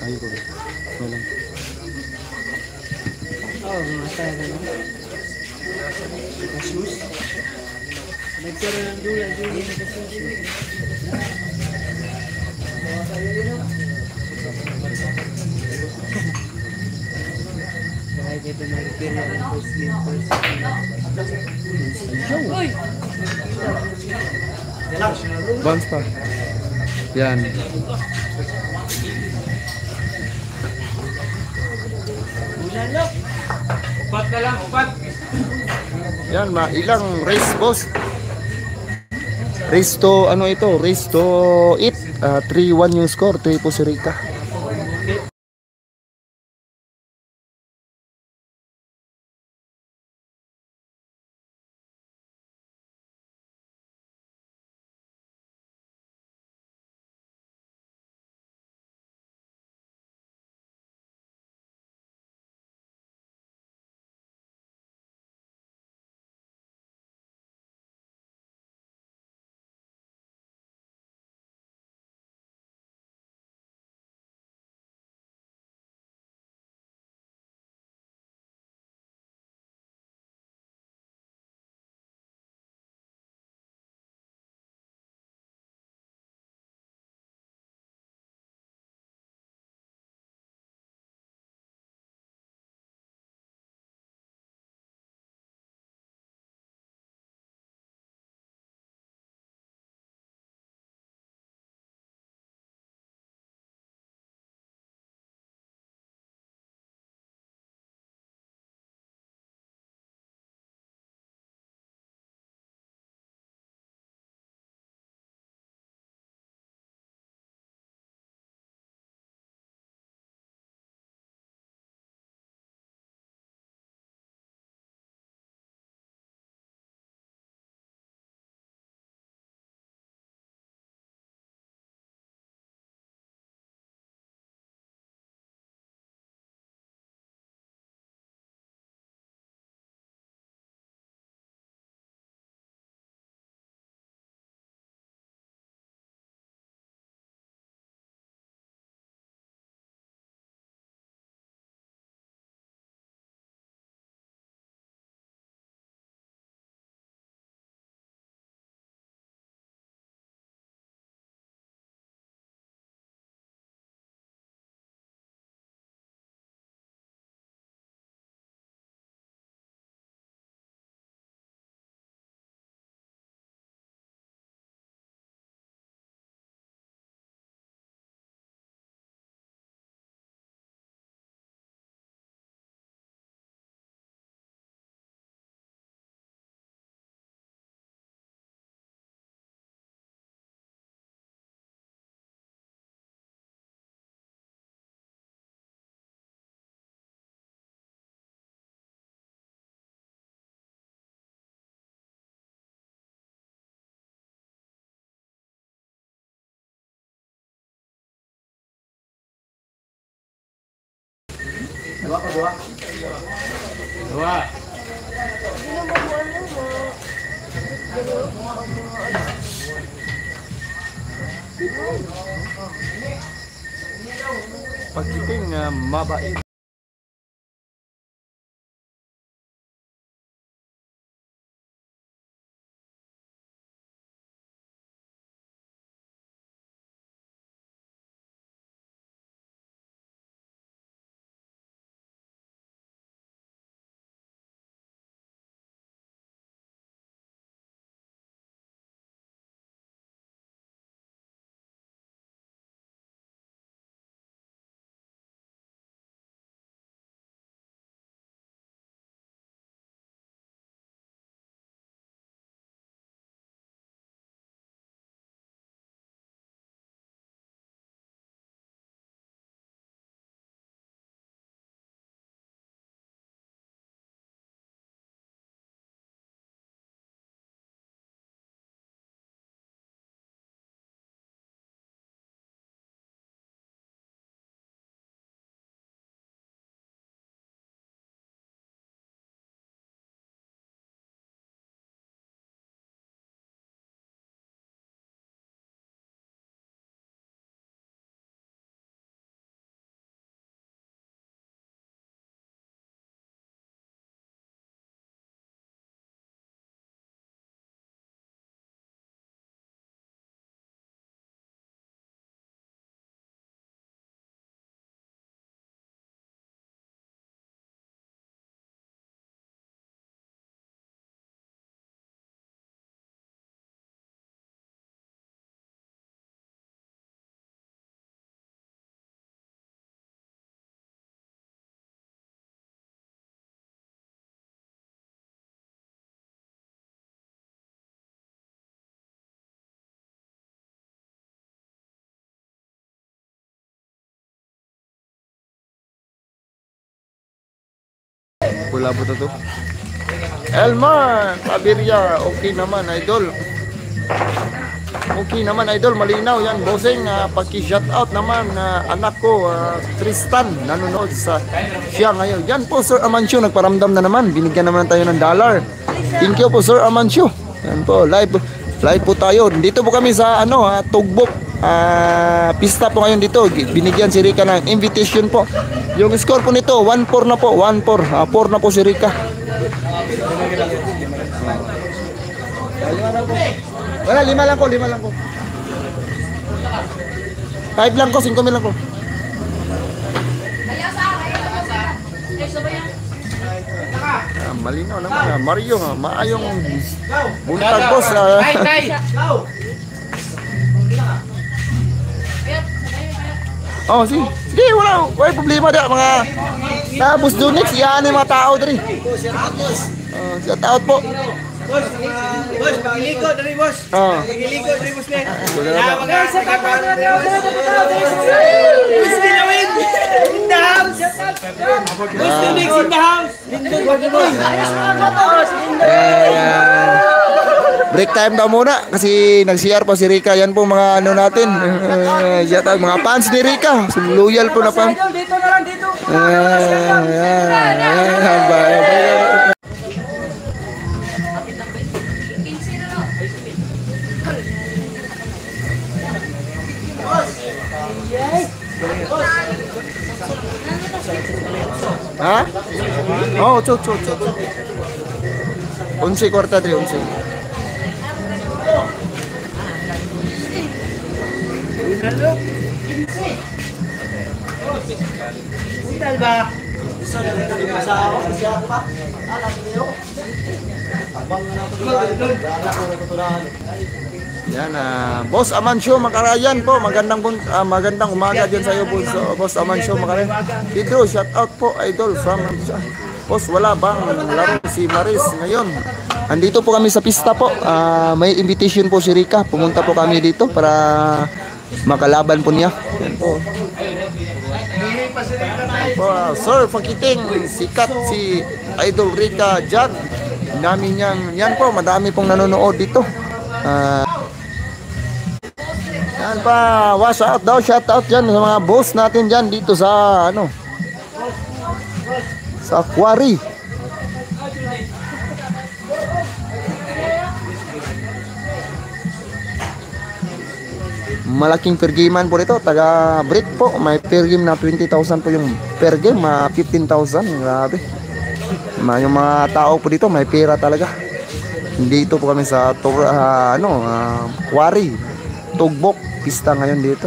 S1: Ayaw ko ba? Walang.
S2: Oh, matay na lang. Shoes. Nagkaroon ng dulan. Kaya dito nag-repair yan ang first game first. Uy!
S1: Bounce pa. Yan.
S2: Upat na lang, upat!
S1: Yan, ilang race boss. Race to, ano ito? Race to it. 3-1 yung score. 3 po si Rika.
S2: Dua.
S3: Hindi na mabuhan lang mo.
S1: Pakiting mabait. Pula po to. Elmar, Abiria, okay naman idol. Okay naman idol, malinaw yan. Bossing, paki-shoutout naman anak ko, Tristan, nanonood sa siya ngayon. Yan po Sir Amancio, nagparamdam na naman. Binigyan naman tayo ng $1. Thank you po Sir Amancio. Yan po, live po tayo. Dito po kami sa Tugbok. Pista po ngayon dito. Binigyan si Rika ng invitation po. Yung score po nito 1-4 na po, 1-4. 4 na po si Rika. Wala, 5 lang ko. 5 lang ko, 5 mil lang ko. Malinaw naman. Mario, maayong buntag boss. Oh, sige, wala problema dia mga tapos Junix, yan yung mga tao dali. Shout out po.
S2: Boss, pagiliko dari bos. Pagiliko dari bos nih. Guys, sa kapal na daw. Boss Dilawin. In the house. Boss Junix in the house.
S1: Break time daw muna kasi nag-CR pa si Rika. Yan po mga ano natin. Mga fans ni Rika. Loyal po na fans.
S2: Dito na lang dito.
S1: Ha? Oh, chut. 11 kwarta 3, 11.
S2: Sundal ba?
S1: Yan, Boss Amancio Makarayan po. Magandang umaga din sa iyo, Boss Amancio Makarayan. Dito, shout out po, idol from Boss, wala bang laro si Maris ngayon? Andito po kami sa pista po. May invitation po si Rika. Pumunta po kami dito para makalaban po niya. Yan po. Sir, pakiting sikat si Idol Rika dyan. Namin yan po, madami pong nanonood dito. Yan pa, shout out dyan sa mga boss natin dyan dito sa sa quarry. Malaking per gamean po dito, taga break po. May per game na 20,000 po yung per game, 15,000. Grabe. Yung mga tao po dito may pera talaga. Dito po kami sa quarry, Tugbok, pista ngayon dito.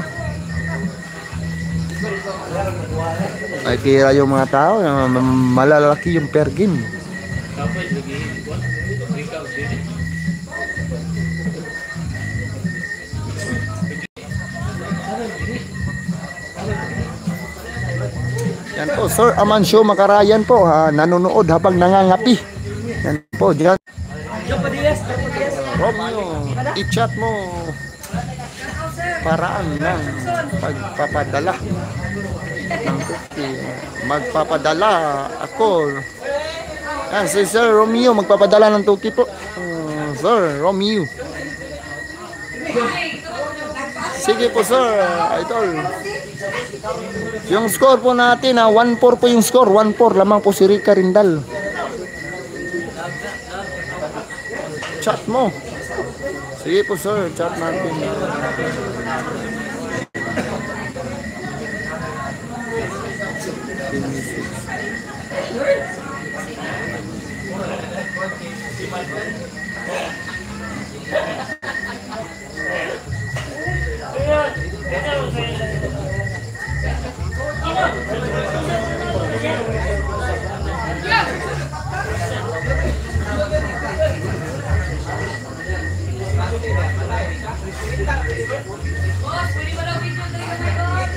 S1: May pera yung mga tao, malalaki yung per game. Yan po, Sir Amancio Makarayan po, nanonood habang nangangapi. Yan po, dyan. Romeo, i-chat mo paraan ng pagpapadala ng cookie. Magpapadala ako. Yan, si Sir Romeo magpapadala ng cookie po. Sir Romeo. Sige po, Sir Idol. Yung score po natin, 1-4 po yung score. 1-4 lamang po si Rica Rindal. Chat mo. Sige po, Sir, chat natin.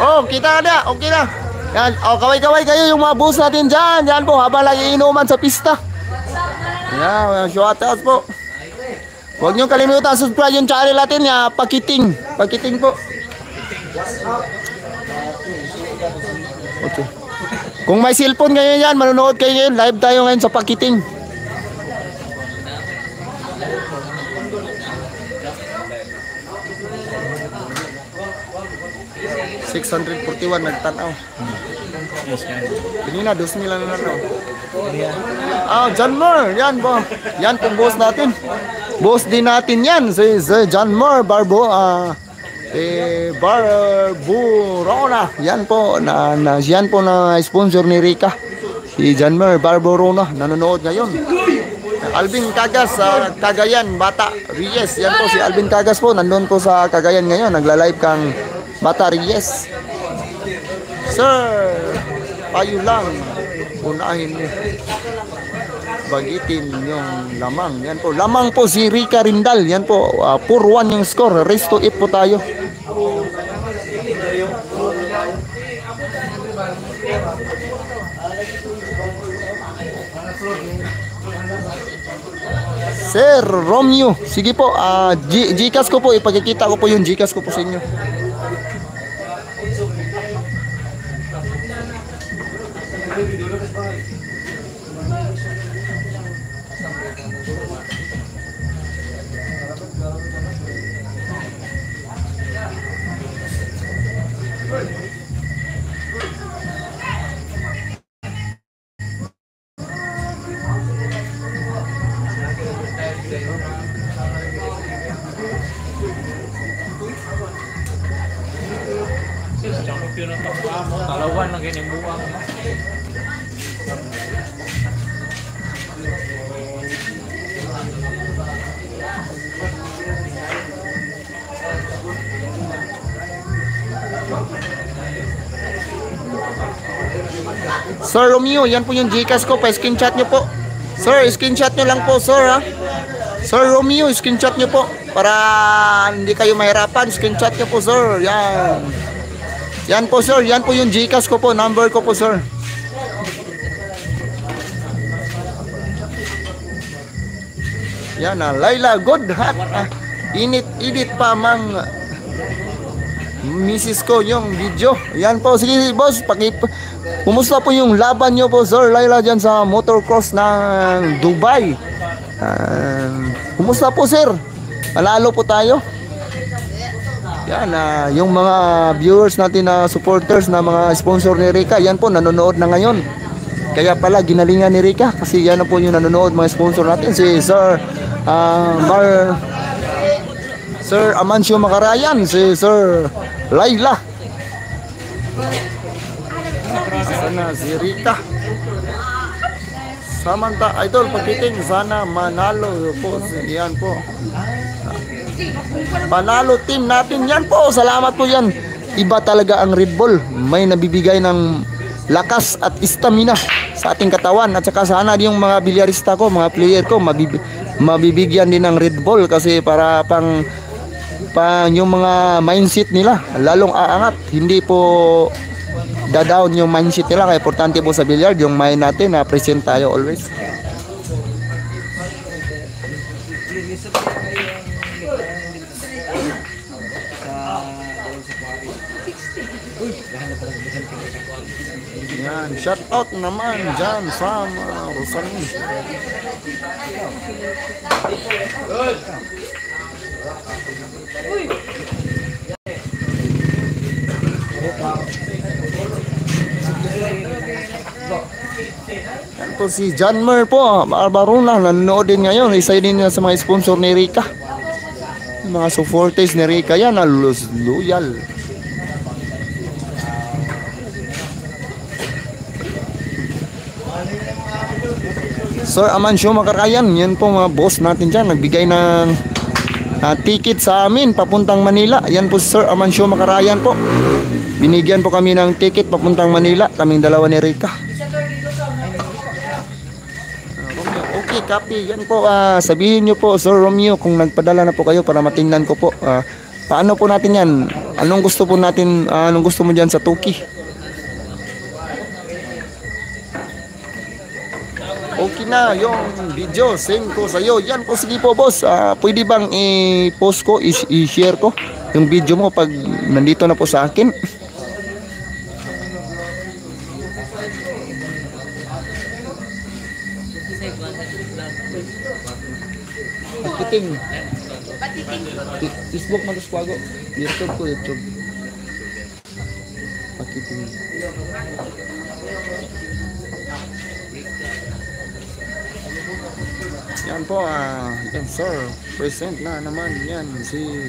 S1: Oh, kita na. Okay na. Yan. Oh, kaway-kaway kayo yung mga boss natin dyan. Yan po, habang lagi inuman sa pista. Yan, shout out po. Huwag nyo kalimutan subscribe yung channel natin. Pakiting. Pakiting po. Okay. Kung may cellphone ngayon yan, manonood kayo ngayon. Live tayo ngayon sa Pakiting. $641 nagtanaw. Kanina 2,000 lang nanaw. John Moore, yan po. Yan pong boss natin. Boss din natin yan, si John Moore Barbo. Barborona. Yan po yan po na sponsor ni Rica. Si John Moore Barborona nanonood ngayon. Alvin Cagas sa Cagayan, Bata Reyes. Yan po si Alvin Cagas po, nandun po sa Cagayan ngayon, nagla-live kang Bata Reyes. Sir, payo lang, unahin mo. Bagitin yung lamang. Yan po, lamang po si Rica Rindal. Yan po, 4-1 yung score. Race to 8 po tayo. Sir Romeo, sige po, Gcash ko po, ipagkikita ko po yung Gcash ko po sa inyo.
S2: Talawan lang ganyan buwang.
S1: Sir Romeo, yan po yung Gcash ko, pa-screenshot nyo po. Sir, screenshot nyo lang po, sir, ha. Sir Romeo, screenshot nyo po para hindi kayo mahirapan. Screenshot nyo po, sir. Yan. Yan po, sir. Yan po yung Gcash ko po. Number ko po, sir. Yan na. Laila, good hat. Init pa mang misis ko yung video. Yan po. Sige, boss. Kumusta po yung laban nyo po, sir Laila, dyan sa motocross ng Dubai? Kumusta po, sir? Panalo po tayo. Yan, yung mga viewers natin na supporters na mga sponsor ni Rica, yan po, nanonood na ngayon. Kaya pala ginalingan ni Rica kasi yan na po yung nanonood mga sponsor natin si Sir Amancio Macarayan, si Sir Laila. Sana si Rica. Samantha Idol Pakiting, sana manalo po. Yan po. Panalo team natin yan po. Salamat po yan. Iba talaga ang Red Bull. May nabibigay ng lakas at stamina sa ating katawan. At saka sana yung mga bilyarista ko, mga player ko, mabibigyan din ng Red Bull kasi para pang yung mga mindset nila lalong aangat. Hindi po da-down yung mindset nila. Kaya importante po sa bilyard yung mind natin na present tayo always. Yan, shout out naman dyan sa Rosalie. Yan po si John Mer po, Barbaruna, nanonood din ngayon. Isa din sa mga sponsor ni Rica. Mga supporters ni Rica yan, loyal. Sir Amancio Macarayan, yan po mga boss natin dyan. Nagbigay ng ticket sa amin papuntang Manila. Yan po Sir Amancio Macarayan po. Binigyan po kami ng ticket papuntang Manila. Kaming dalawa ni Rica. Okay, copy. Yan po, sabihin nyo po Sir Romeo kung nagpadala na po kayo para matingnan ko po. Paano po natin yan? Anong gusto po natin, anong gusto mo dyan sa Tuki? Okay na yung video, send ko sa iyo. Yan po, sige po boss. Pwede bang i-post ko, i-share ko yung video mo pag nandito na po sa akin? Patiting. Facebook man to Squago. YouTube ko, YouTube. Patiting. Yan po, yan sir, present na naman yan si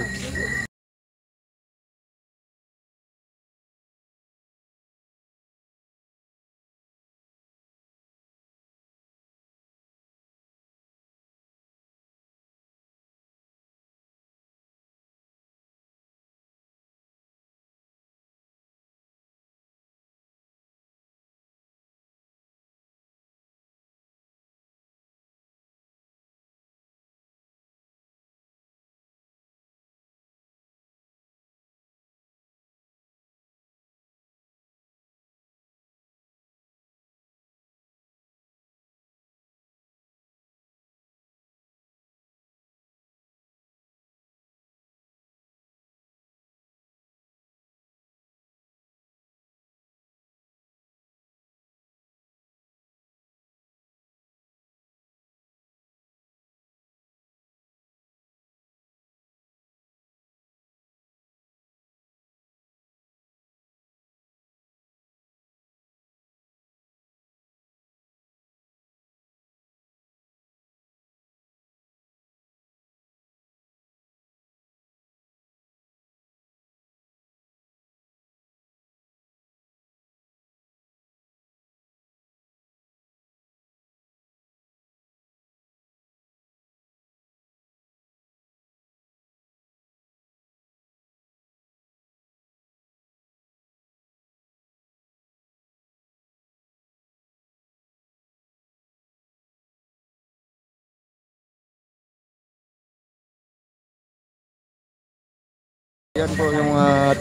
S1: yan po yung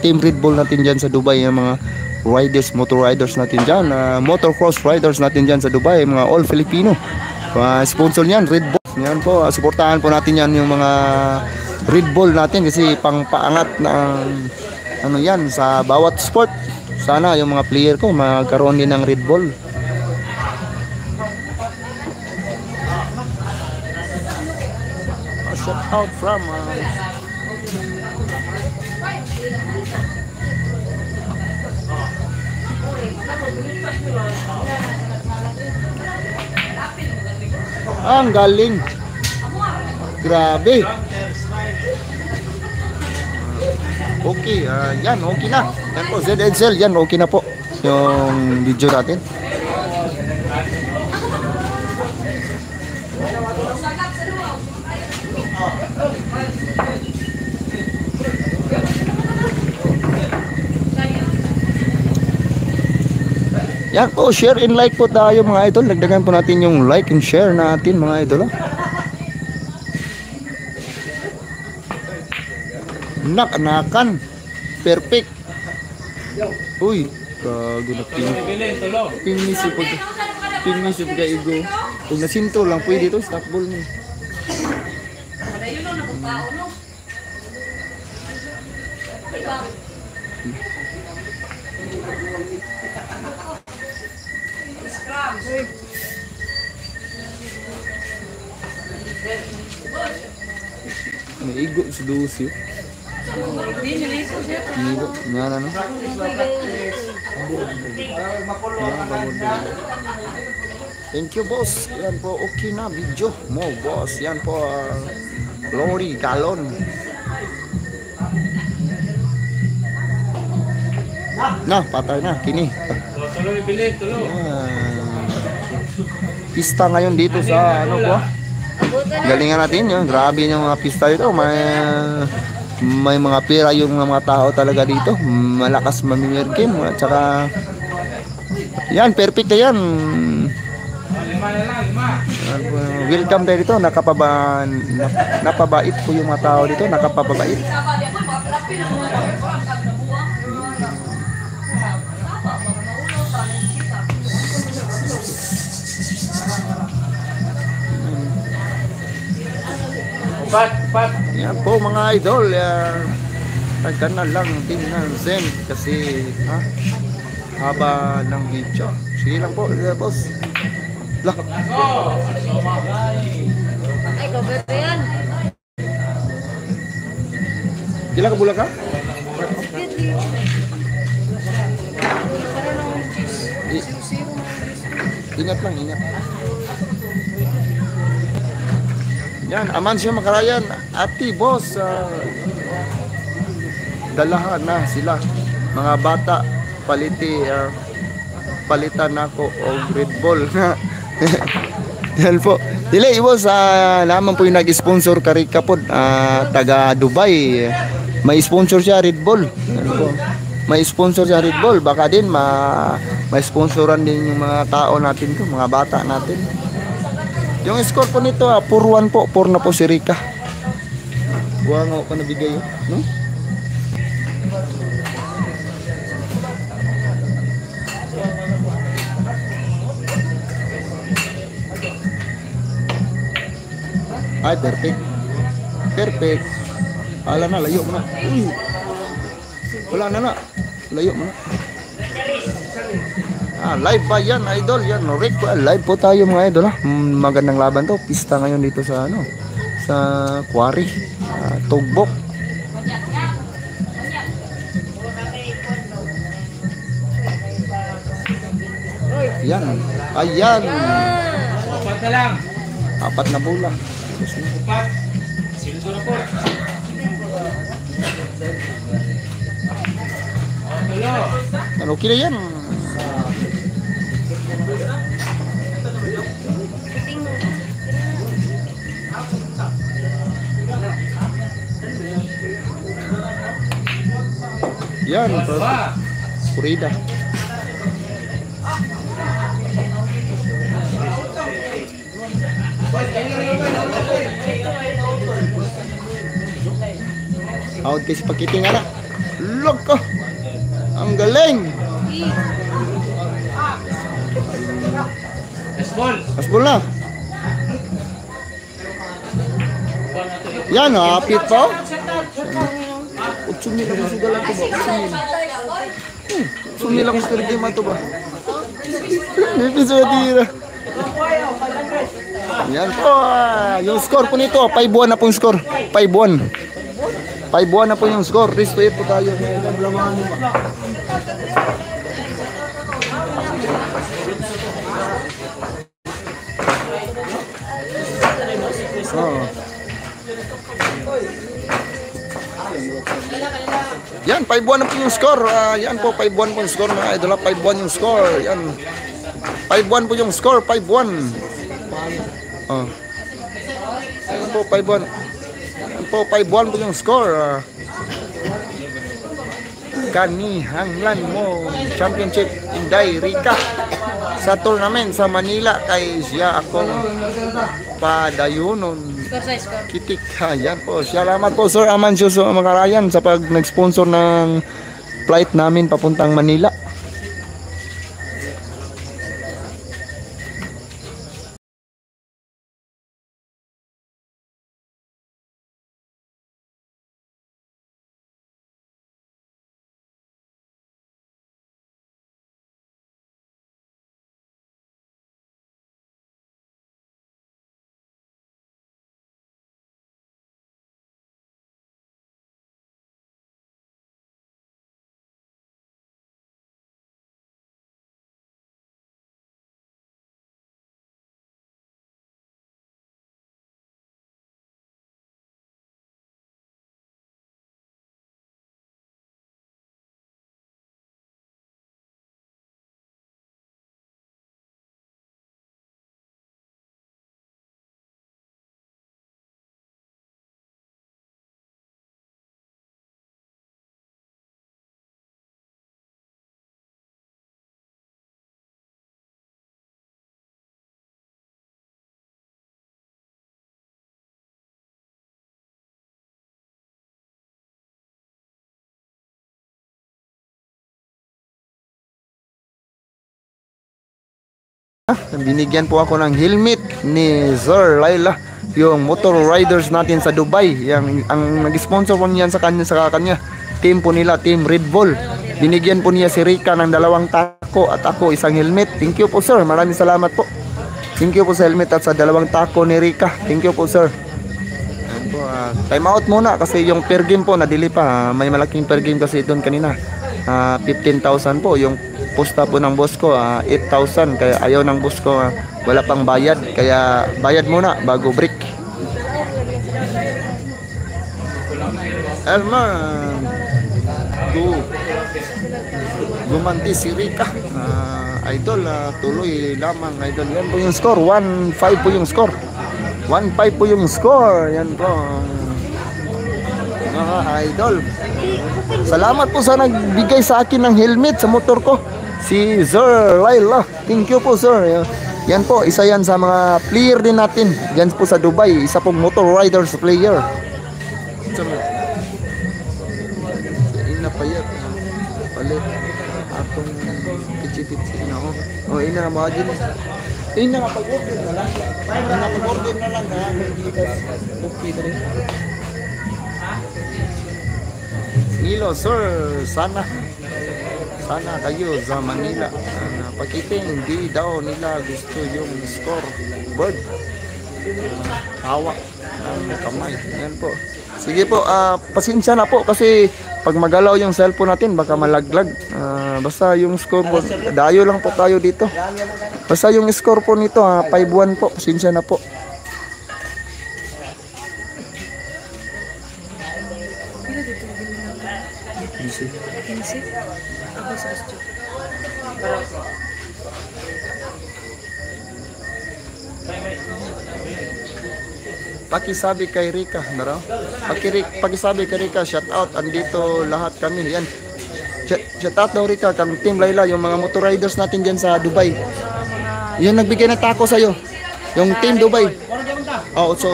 S1: Team Red Bull natin dyan sa Dubai, yung mga riders, motor riders natin dyan, motocross riders natin dyan sa Dubai, mga all Filipino. Sponsor niyan, Red Bull. Yan po, suportahan po natin yan yung mga Red Bull natin kasi pangpaangat ng ano yan sa bawat sport. Sana yung mga player ko magkaroon din ng Red Bull. Shout out from Ang galing. Grabe. Okay, yan, okay na. Yan po, ZEDSEL, yan, okay na po. Yung video natin. Yan po, share and like po tayo mga idol. Dagdagan po natin yung like and share natin mga idol. Nak-nakan. Perfect. Uy, gago na pinisip ka igo. Kung nasinto lang pwede ito, stop ball mo. Naigo si Lucy. Naigo. Nga na no? Thank you boss. Yan po, okay na video mo boss. Yan po, Glory Galon. Na, patay na, kini.
S2: Tuloy, bilit, tuloy.
S1: Pista ngayon dito sa ano po. Galingan natin yun. Grabe yung mga pista dito. May mga pera yung mga tao talaga dito. Malakas mamimirkim. At saka yan, perfect na yan.
S2: Lima na lang, lima.
S1: Welcome tayo dito. Napabait po yung mga tao dito. Nakapabait.
S2: Pat.
S1: Yan po mga idol, taga na lang tingnan Zen kasi haba ng video. Sige lang po, boss. Lah.
S3: Ay, cover ko yan.
S1: Gila ka bulag ka? Ingat lang, ingat. Yan, aman siya makarayan. Ati, boss, dalahan na sila. Mga bata, palitan ako o Red Bull. Yan po. Dili, boss, naman po yung nag-sponsor karika po. Taga Dubai. May sponsor siya, Red Bull. Yan po. May sponsor siya, Red Bull. Baka din, may sponsoran din yung mga tao natin to, mga bata natin. Yung score po nito, 4-1 po. 4 na po si Rika. Buha nga pa nabigay, no? Ay, perfect. Perfect. Ala na, layo mo na. Uy. Wala na. Layo mo na. Live ba yan, idol? Yan, Rick. Live po tayo mga idol. Magandang laban to. Pista ngayon dito sa sa Quarry. Tugbok. Yan. Ayan.
S2: Apat na lang.
S1: 4 na bola.
S2: Apat. Sildo na po. Hello.
S1: Ano, okay na yan. Yan, Purida. Out kasi pagkiting anak. Loko. Ang galing. Asbol na. Yan, hapit pa. 8,000 ako sugalan ko ba? 8,000 ako sugalan ko ba? Nipis sa tira. Yan po. Yung score po nito, 5-1 na po yung score. 5-1. 5-1 na po yung score. Risto po tayo. Yan, 5-1 na po yung score. Yan po, 5-1 po yung score mga idol. 5-1 yung score. Yan. 5-1 po yung score, 5-1. Oh. Yan po, 5-1. Yan po, 5-1 po yung score. Kanihanglan mo championship Inday Rika sa tournament sa Manila kay siya akong padayunon kitik. Yan po, salamat po Sir Amansius Makarayan sa pag nag-sponsor ng flight namin papuntang Manila. Binigyan po ako ng helmet ni Sir Laila, yung motor riders natin sa Dubai. Yang ang nag-sponsor po niyan sa kanya team po nila, Team Red Bull. Binigyan po niya si Rika ng 2 tako at ako isang helmet. Thank you po sir, maraming salamat po. Thank you po sa helmet at sa 2 tako ni Rika. Thank you po sir. Po, time out muna kasi yung per game po nadili pa. May malaking per game kasi doon kanina. 15,000 po yung posta po ng boss ko, 8,000, kaya ayaw ng boss ko, wala pang bayad, kaya bayad muna bago break. Elman gumanti si Rika, idol, tuloy lamang idol. Yan po yung score, 1-5 po yung score, 1-5 po yung score. Yan po mga idol. Salamat po sa nagbigay sa akin ng helmet sa motor ko, si Sir Laila. Thank you po sir. Yan po, isa yan sa mga player din natin yan po sa Dubai, isa pong motor riders player. Inapayat palit atong kitsi-kitsi na ho. O ina mo din. Ina pag-order na lang. Pag-order na lang ha. Okay na rin. Nilo sir, sana kayo sa Manila. Pakiting hindi daw nila gusto yung scoreboard. Hawak ng kamay. Yan po. Sige po, pasensya na po kasi pag magalaw yung cellphone natin baka malaglag. Basta yung scoreboard, dayo lang po tayo dito. Basta yung score po nito 5-1 po. Pasensya na po. Pakisabi kay Rika, naro? Pakisabi kay Rika, shout out, andito lahat kami. Yan. Shout out daw Rika, kang Team Laila, yung mga motor riders natin diyan sa Dubai. Yan nagbigay ng tako sa iyo. Yung Team Dubai. Oh, 8.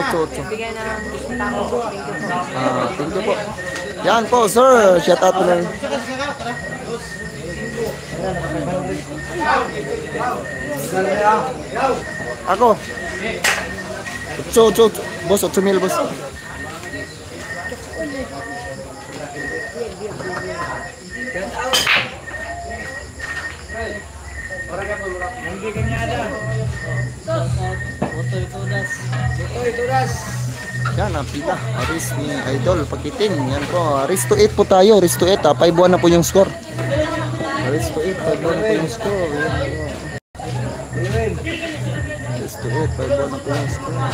S3: Bigyan na lang tako.
S1: Thank you po. Yan po, sir. Shout out na. Ako. 8, boss, 8,000 boss. Yan ang pila, Aris ni Idol Pakiting. Yan po, Aris to 8 po tayo. Aris to 8, 5-1 na po yung score. Aris to 8, 5-1 na po yung score. Aris to 8, 5-1 na po yung score.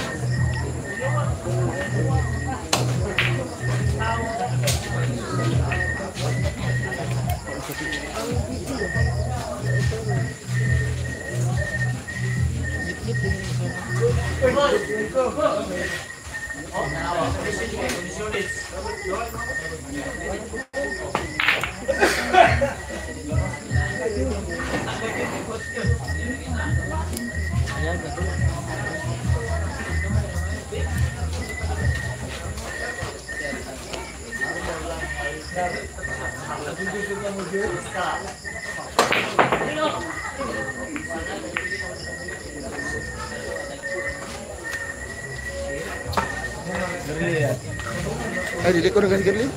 S1: Ay, dili ko na kasi girly.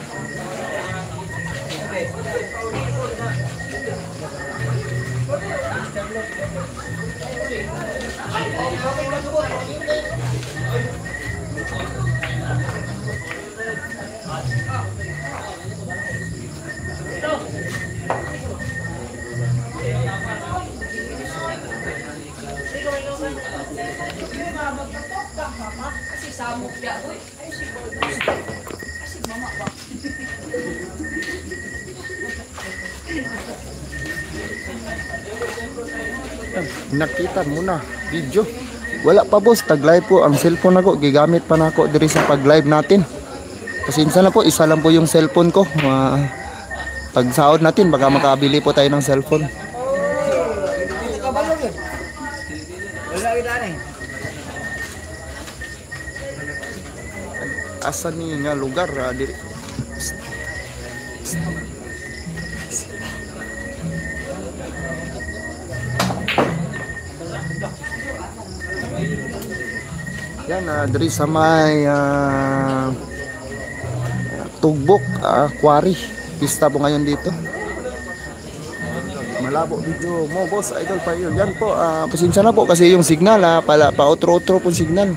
S1: Nakita mo na video. Wala pa boss, tag-live po ang cellphone ako. Gigamit pa na ako diri sa pag-live natin. Pasensya na po, isa lang po yung cellphone ko. Pag sahod natin, baka makabili po tayo ng cellphone. Asa ni nga lugar diri? Yan, diri sa may Tugbok Quarry. Pista po ngayon dito. Malabo video mo boss, idol pa yun. Yan po, pasensya na po kasi yung signal pa-outro-outro po signal.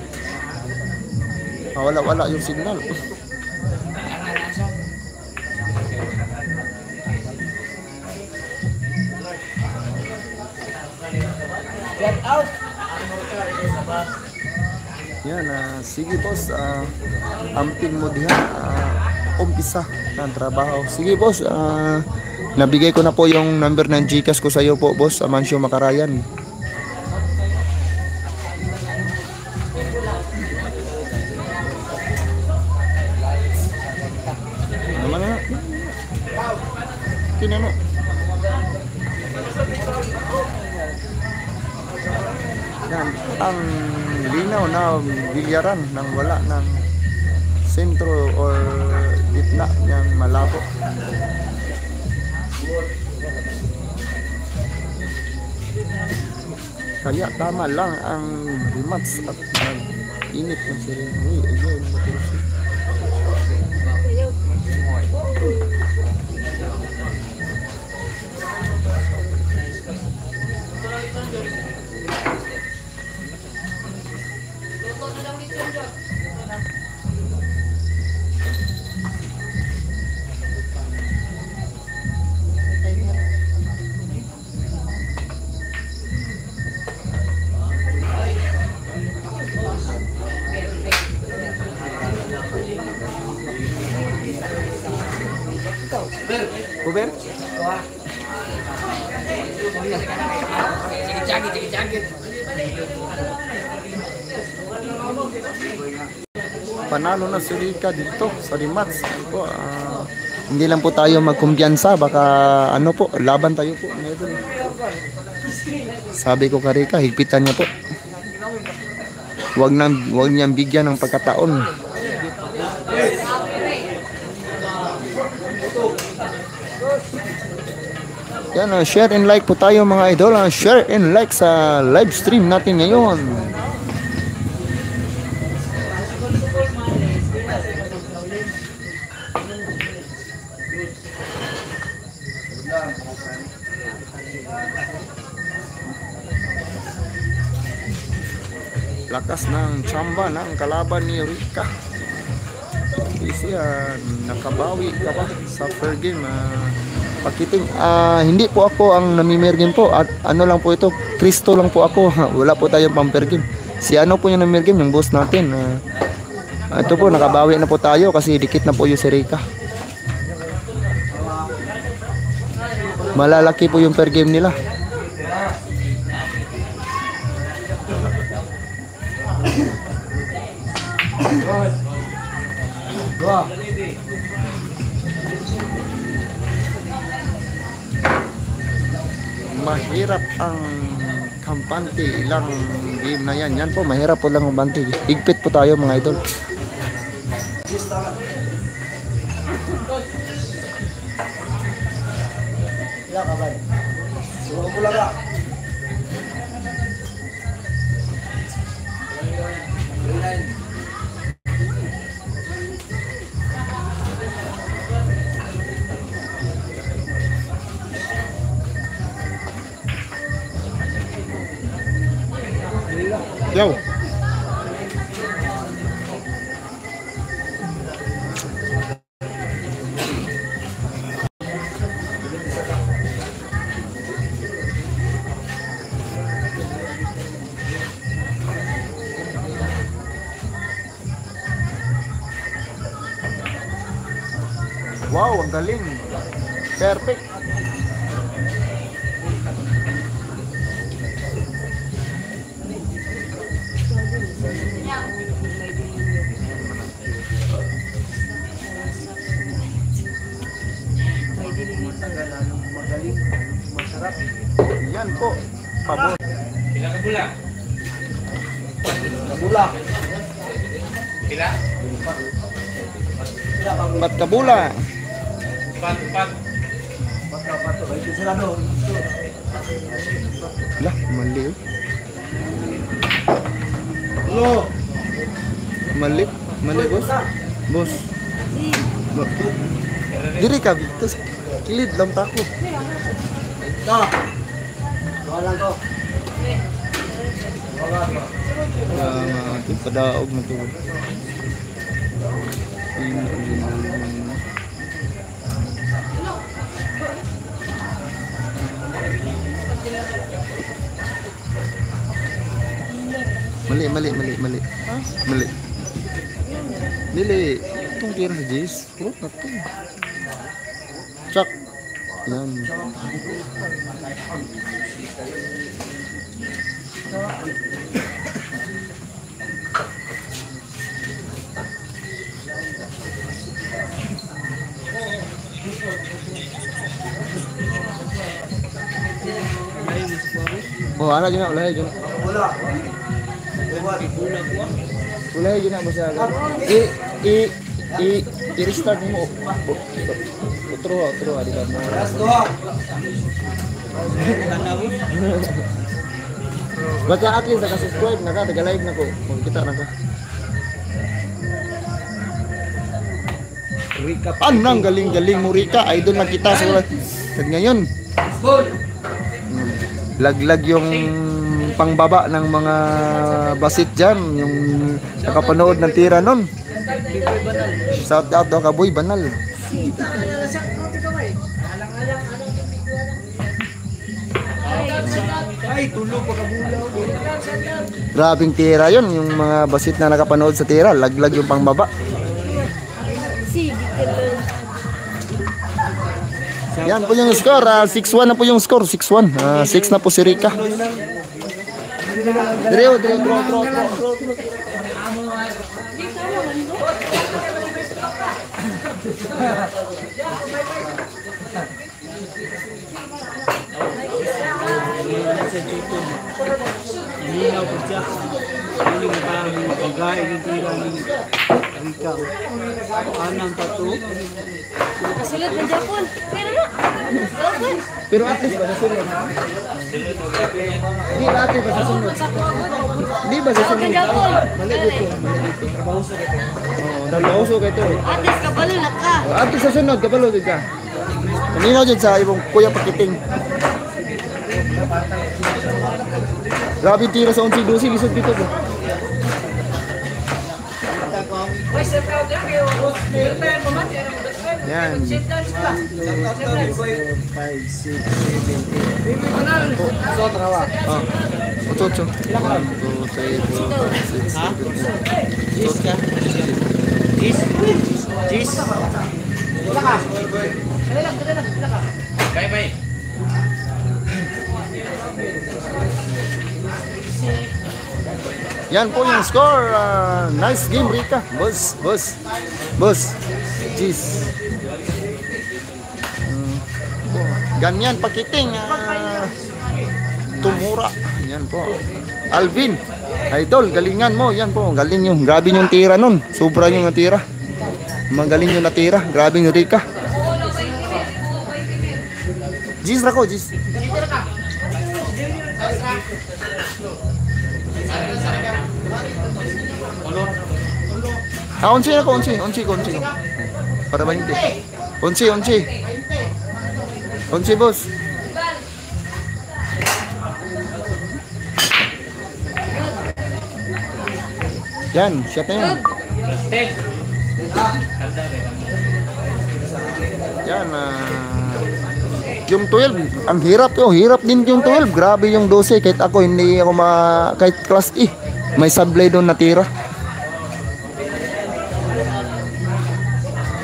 S1: Wala yung signal.
S2: Get out!
S1: Yan, sige boss, amping mo diha, umpisa ng trabaho. Sige boss, nabigay ko na po yung number ng GCash ko sa iyo po boss, Amancio Macarayan. Naman na. Kinano. Yan, ang linaw na bilyaran nang wala ng sentro or gitna ng malabo. Kaya tama lang ang rematch at init ng sirene. Ayun, matuloy. Uber? Panalo na si Rika dito sa rematch. Hindi lang po tayo magkumpiyansa, baka ano po, laban tayo po. Sabi ko kay Rika, higpitan niya po. Huwag niyang bigyan ng pagkataon. Yan, share and like po tayo mga idol. Share and like sa live stream natin ngayon. Lakas ng tsamba ng kalaban ni Rika. Siya nakabawi ka ba sa fair game? Pakiting, hindi po ako ang namimergame po. At ano lang po ito, Kristo lang po ako. Wala po tayong pamper game. Si ano po yung namimergame, yung boss natin. Ito po, nakabawi na po tayo kasi dikit na po yung si Rika. Malalaki po yung per game nila. Mahirap ang kampante, ilang game na yan. Yan po, mahirap po lang ang kampante. Higpit po tayo mga idol. Yo. Wow, ang galing. Perfect. Yan po. Pabor.
S2: Pila ka bula?
S1: Kabula.
S2: Pila?
S1: Bat kabula.
S2: Pat.
S1: Lah, mali.
S2: Lo.
S1: Mali. Mali, boss. Boss. Diri ka, Victus. Kilid lang tako. Padaog na to. Mali. Mali. Dili. Itong kira sa Jace. Kurot na to. Chak. Yan. Oh, ana gina ulay gina. Ulay gina basta. I-restart mo. Utro di ba mo. Basta at least naka-subscribe na ka, taga-live na ko. Kita na ka.
S2: Rika.
S1: Anang galing-galing mo Rika, idol na kita sa ngayon. Laglag yung pangbaba ng mga basit dyan, yung nakapanood ng tira nun. Shout out daw Kaboy Banal.
S2: Ay, tulog pa kabulaw.
S1: Grabing tira yun, yung mga basit na nakapanood sa tira, laglag yung pangbaba.
S3: Sige ka lang.
S1: Yan po yung score, 6-1 na po yung score, 6-1. 6 na po si Rika. Draw.
S2: Hinaw po siya. Hindi na parang pagkain ng tira ni Rika. Anang tato.
S3: Kasulod ng Japon. Pero na. Japon.
S1: Pero at least ba sa sunod? Di ba ate ba sa sunod? Di ba sa sunod?
S3: Japon.
S1: Mali dito. Nalauso ka ito.
S3: Atis kabalo na ka.
S1: Ate sa sunod, kabalo din ka. Kanina dyan sa ibong kuya pakiting. Grabe tira sa 11-12, lisod dito po. Yan.
S2: 5, 6, 7, 8. So, trawa.
S1: Ocho. 1, 2, 3, 4, 5, 6, 7.
S2: Cheese. Bye.
S1: Yan po yung score. Nice game, Rika. Boss. Jeez. Ganyan, pakiting. Tumura. Yan po. Alvin. Idol, galingan mo. Yan po, galing yung. Grabe yung tira nun. Sobra yung natira. Magaling yung natira. Grabe yung Rika. Jeez, rako, jeez. Onsi ako, onsi. Para 20. Onsi, boss. Yan, shot na yan. Yan, yung 12, ang hirap din yung 12. Grabe yung 12, kahit ako hindi ako kahit class E, may sablay doon natira.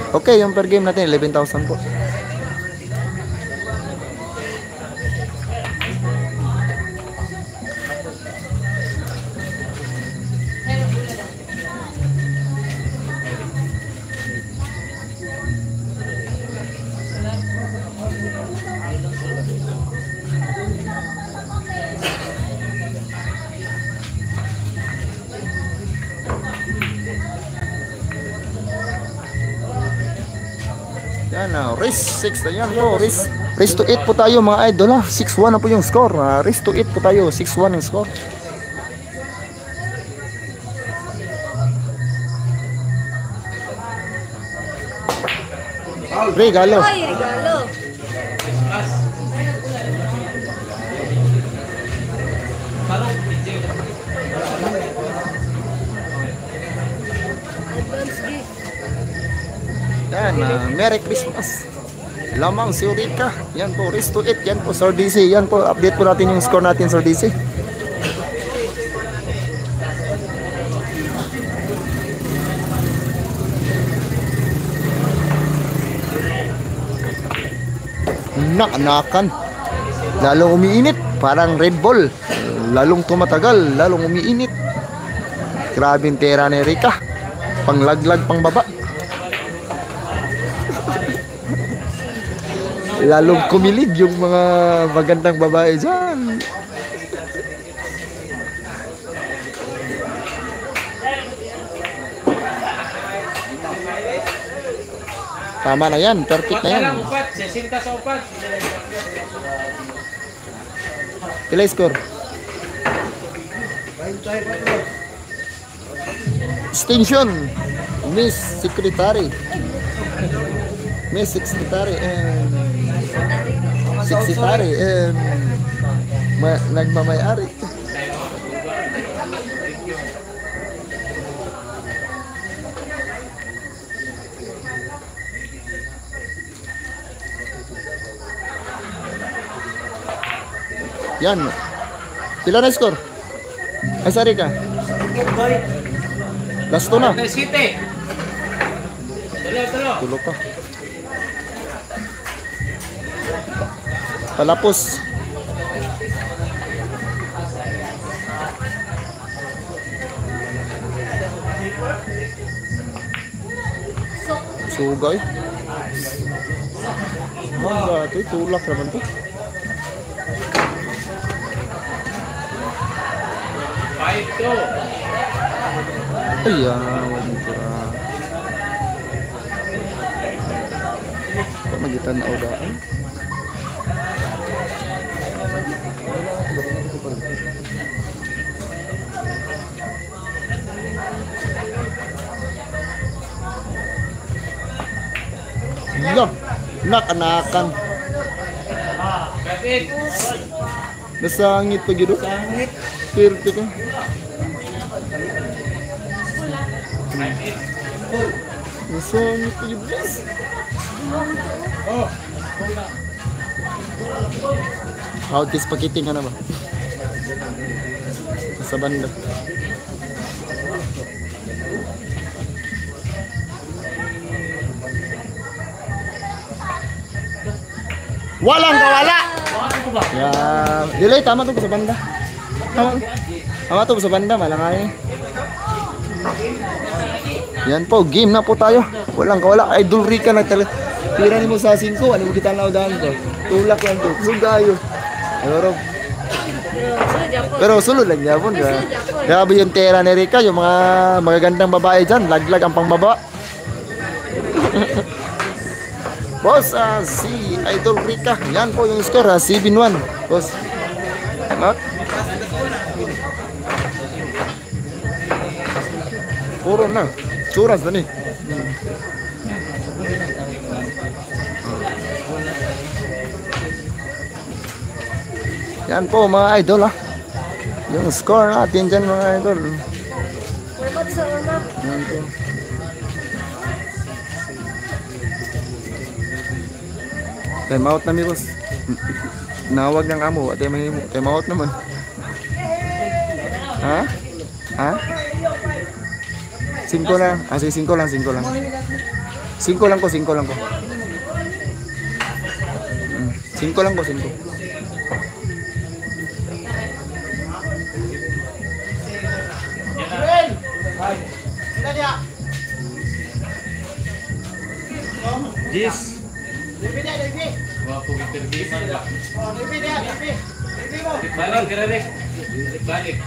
S1: Okay, yung per game natin 11,000 po. Yan, race 6 na yan po. Race to 8 po tayo mga idol. 6-1 na po yung score. Race to 8 po tayo. 6-1 yung score. Regalo.
S3: Ay, regalo. Advance gift.
S1: Yan, Merry Christmas. Lamang si Rika. Yan po, race to 8. Yan po, Sir DC. Yan po, update po natin yung score natin, Sir DC. Nakanakan. Lalong umiinit. Parang Red Bull. Lalong tumatagal. Lalong umiinit. Grabing tera ni Rika. Panglaglag, pang baba. Lalong kumilig yung mga magandang babae dyan. Tama na yan, perfect na yan. Pila score? Extinction, Miss Secretary and Secretary and nagmamayari. Yan. Pila na score? Ay, sorry ka. Last to na. Tulo pa. Palapos. Sugay. Mangga ito, tulak naman to. Ayan, magitan na udaan. Yan, nakanakan. Nasangit pa gito? Sangit. Pirti ka. Nasangit pa gito. Hautis pakiting ka na ba? Sa banda. Walang kawala! Yeah. Delay, tama to sa banda. Tama. Ang ato sa banda, malangay. Yan po, game na po tayo. Walang kawala. Idol Rica na talaga. Tira ni mo sa 5, ano mo kita naudahan ko. Tulak lang to. Sugayo. Pero sulod lang niya po. Grabe yung tira ni Rica. Yung mga magagandang babae dyan. Laglag ang pangbaba. Boss, si Idol Rica. Yan po yung score, 7-1. Boss. Out. Puro na. Suras na ni. Yan po mga idol ha. Yung score natin dyan mga idol. Yan po. Time out na mi boss. Nawag ng amo. Time out naman. Ha? Ha? 5 lang. Sige, 5 lang. 5 lang ko. 5 lang ko. 5.
S2: Jis. Wapo interview man. Balik kira dek. Balik.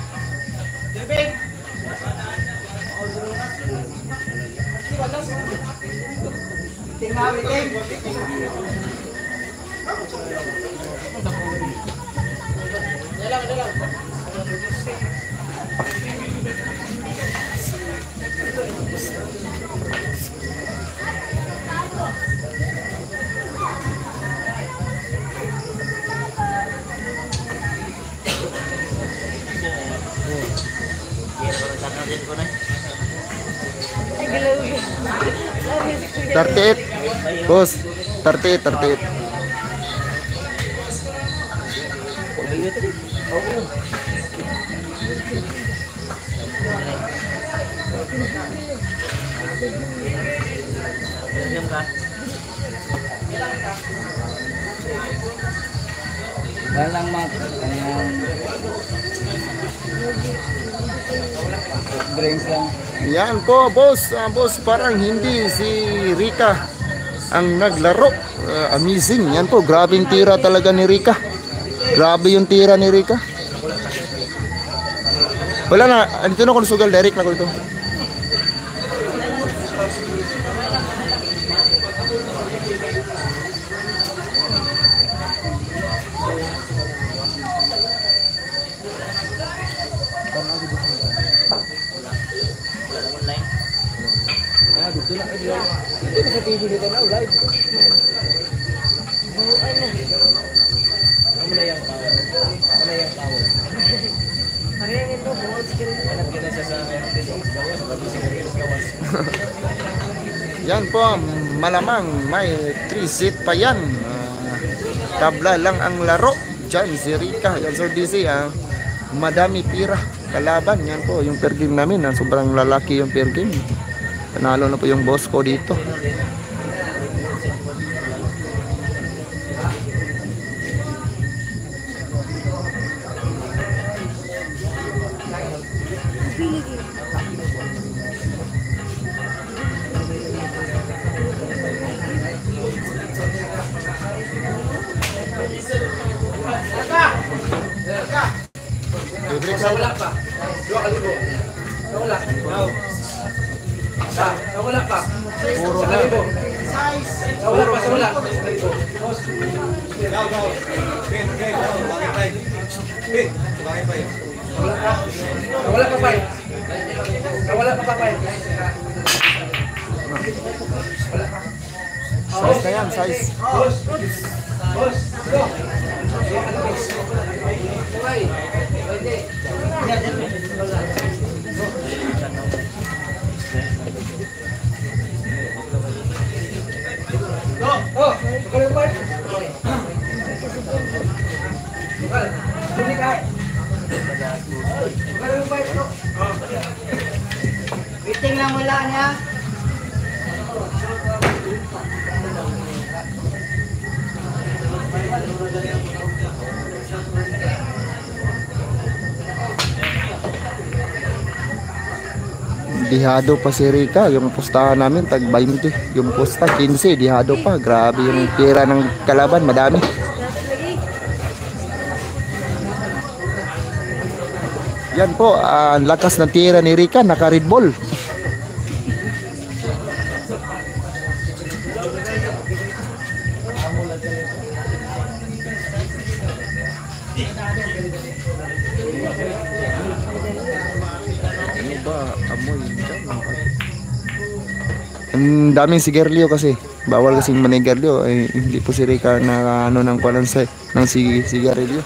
S1: Tartiit. Boss, 38.
S2: Walang mat. Drinks lang.
S1: Yan po, boss. Boss, parang hindi si Rica ang naglaro. Amazing. Yan po, grabe yung tira talaga ni Rica. Grabe yung tira ni Rica. Wala na, andito na kung sugal, direct na ko ito. Yan po, malamang may 3 set pa yan. Tabla lang ang laro. Diyan si Rica. Yan Sir DC, madami pira kalaban. Yan po yung per game namin. Sobrang lalaki yung per game. Panalo na po yung boss ko dito.
S2: Wala pa. 2,000. Wala. Wala pa.
S1: Puro na.
S2: Wala pa. Wala. Wala pa pa. Wala pa pa.
S1: Size na yan, size.
S3: Biting lang wala niya.
S1: dihado pa si Rika. Yung pustahan namin tag 20, yung pusta 15, dihado pa. Grabe yung tira ng kalaban, madami. Yan po, ang lakas ng tira ni Rika, naka red ball. Ano ba, amoy dyan? Ang daming sigarilyo kasi. Bawal kasing manigarilyo. Eh, hindi po si Rika na ano ng kwalan sa ng sigarilyo.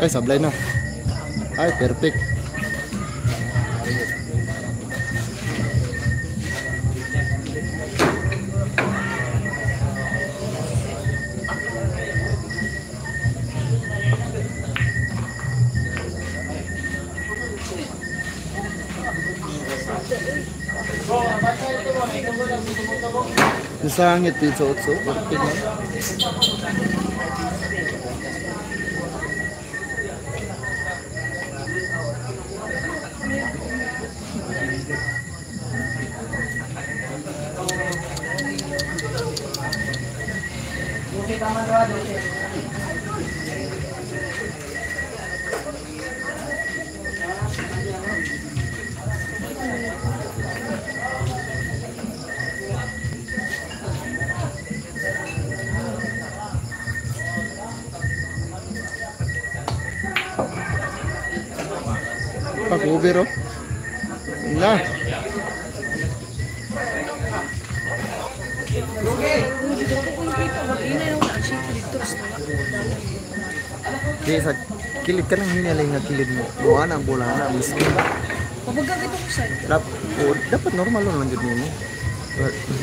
S1: Ay, sablay na. Ay, perfect. Nasangit din sa utso. Perfect na. Pag-over, oh. Na. Di sa kilid ka nang hinalay nga kilid mo. Buwan ang bola na miskin.
S3: Pabagang ito ko sa'yo.
S1: Dapat normal lang jud mo.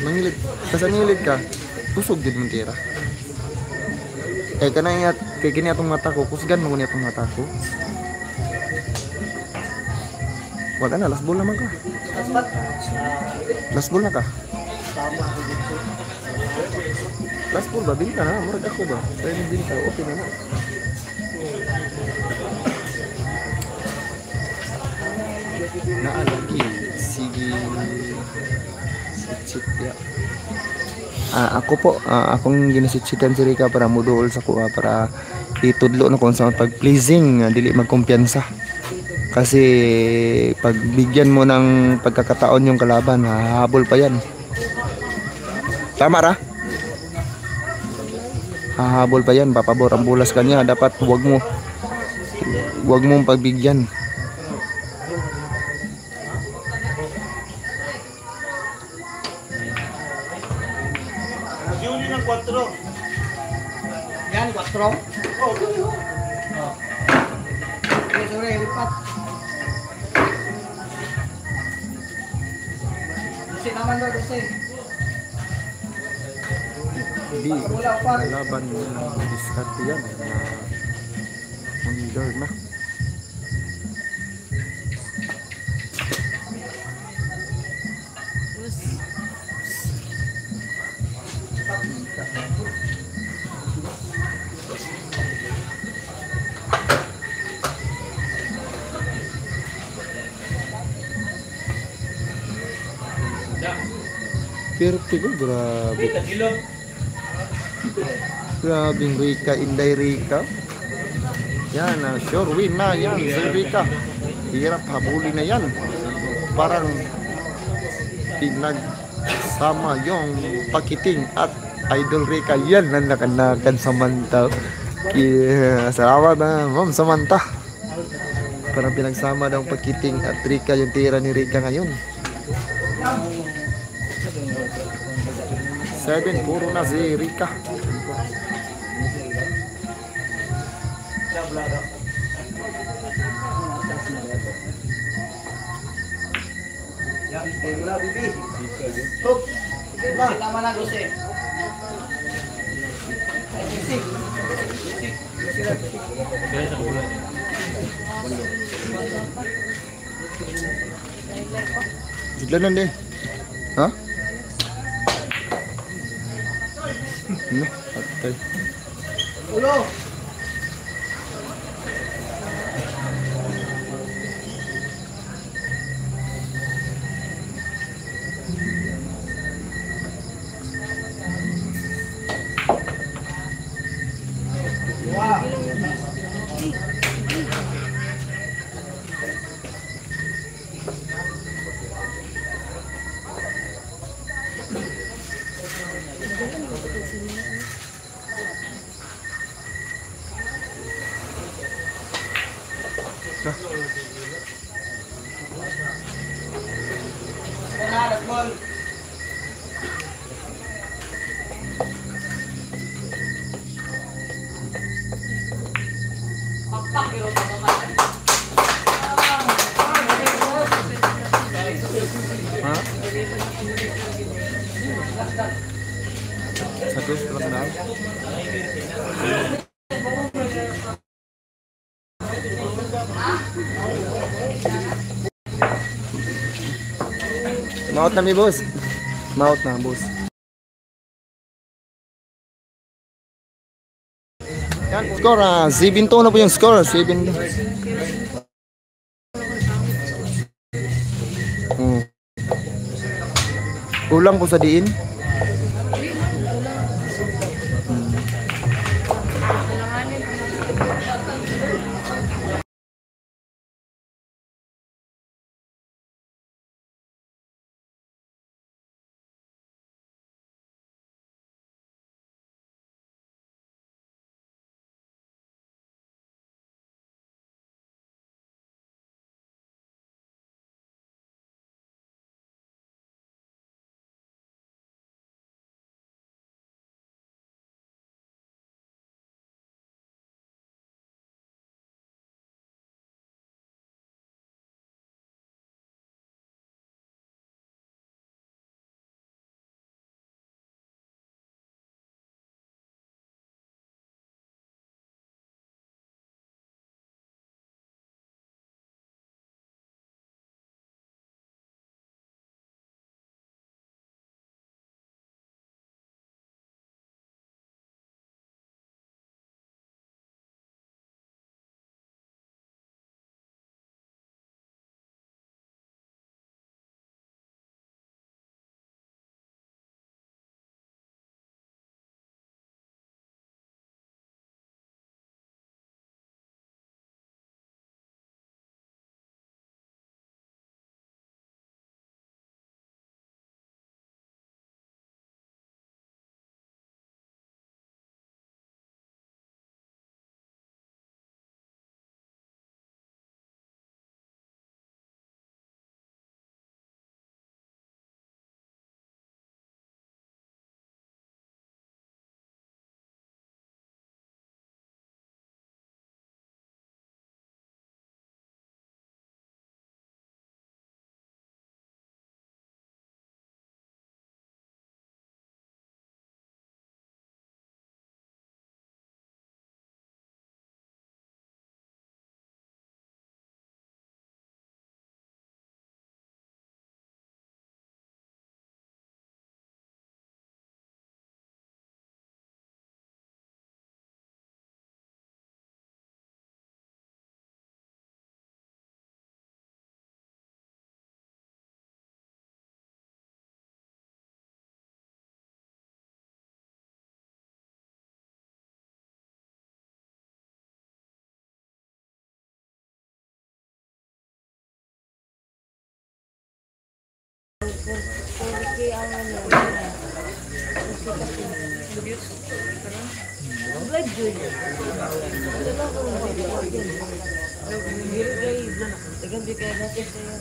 S1: Mangilid, sa nangilid ka, tusog jud mong tira. Eh kanang nga kay kini atong mata ko, kusgan mo ni atong mata ko. Wala na, last ball naman ka. Last ball na ka. Last ball ba? Binta na, murag ako ba? Kaya yung binta, okay na na. Naalagi, sige. Sit ya. Ako po, akong ginasitsitan si Rika para muduol sa kuha para itudlo na kung saan pag-pleasing, dili magkumpiyansa. Kasi pag bigyan mo ng pagkakataon yung kalaban, hahabol pa yan. Tama ra? Hahabol pa yan, papabor ang bulas kanya. Dapat wag mong pagbigyan.
S2: Yun ng 4.
S4: Yan, 4.
S2: Oh, ganun.
S4: Sorry, lipat. Kasi naman daw kasi.
S1: Hindi, laban mo ng diskarte yan. Under na. Perfect, oh, grabe. Grabing Rika, Inday Rika. Yan, sure win na yan, Zerika. Hirap habulin na yan. Parang pinagsama yung Pakiting at Idol Rika. Yan ang nakanakan Samantha. Salamat na, Ma'am Samantha. Parang pinagsama daw Pakiting at Rika yung tira ni Rika ngayon. 7, puro na si Rika.
S4: Sinama na 12.
S1: Bigla din. Ha? No, patay.
S4: Ulo.
S1: Ha? Satu setelah kenal. Maut na mi boss. Maut na boss. Yan, score 7-2 na po yung score, 7. Ulang po sa diin.
S3: Live join. Tegan di kaya natin sa'yo.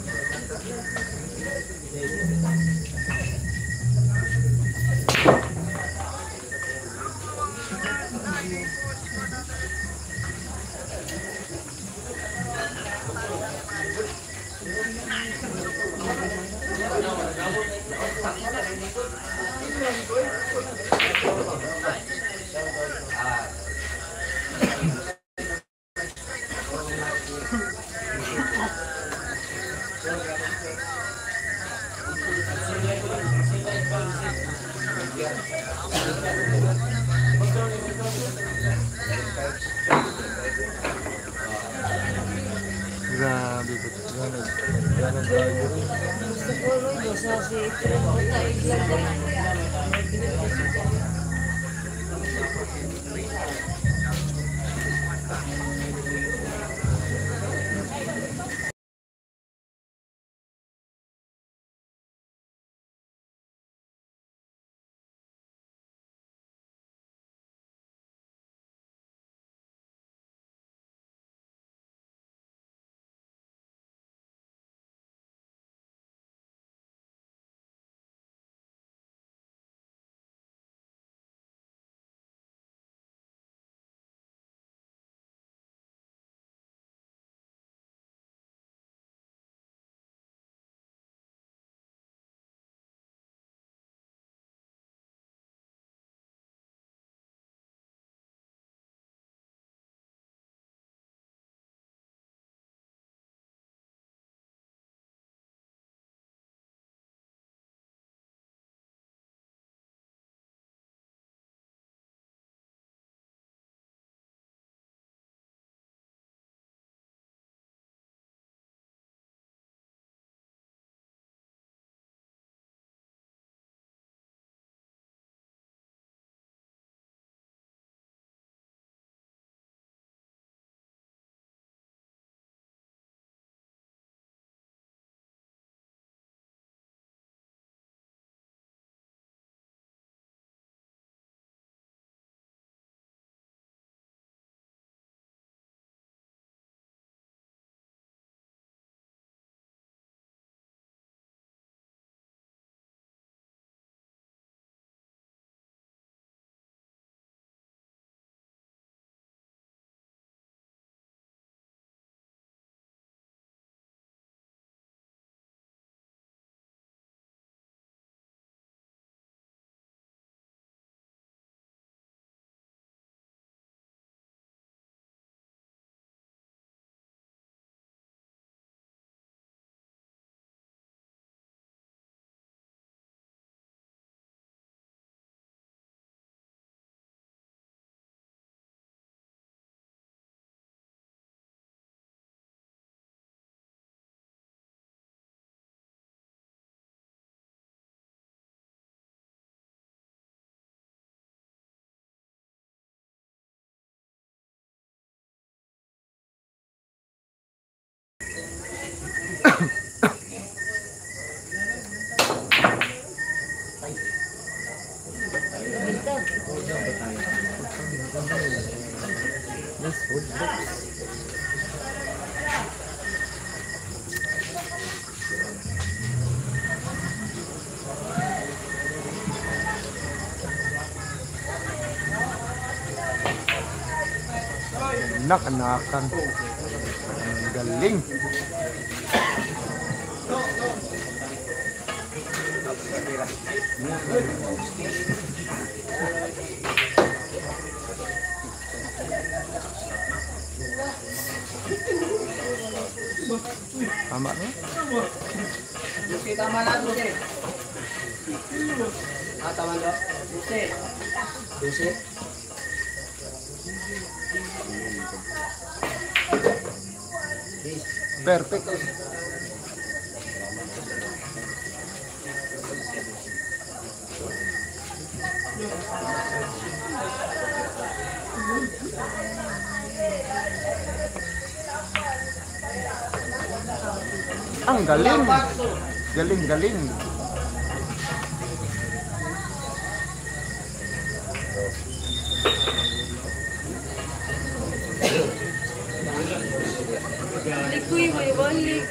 S1: Grabe po.
S3: Gusto ko rin dosa si Ikrin ko tayo
S1: Anak-anakan. Ang galing. Tama na?
S4: Gusti, tama na, Gusti. Tama na. Gusti. Gusti.
S1: Perfect. Ang galing. Galing, galing.
S3: Kuy, may balik.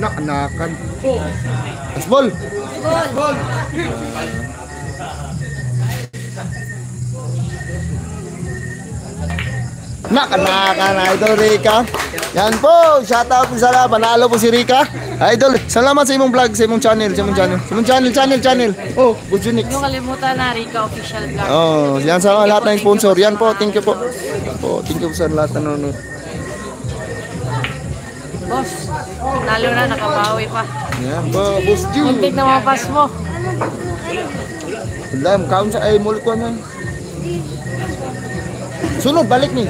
S1: Nak-nakan. Basbol.
S3: Gol.
S1: Nak-nakan, Idol Rika. Yan po, shoutout po sa panalo po si Rika. Idol, salamat sa imong vlog, sa imong channel, channel. Oh, Bujunik.
S3: Huwag kalimutan na Rika Official Vlog.
S1: Oh, yan sa lahat ng sponsor. Yan po, thank you po. Thank you po sa lahat ng nanonood.
S3: Boss, nalo na, nakabawi pa.
S1: Yan po, Boss Ju.
S3: Muntik na mapas mo.
S1: Alam, kaon sa ay mulit ko na. Sunod, balik ni.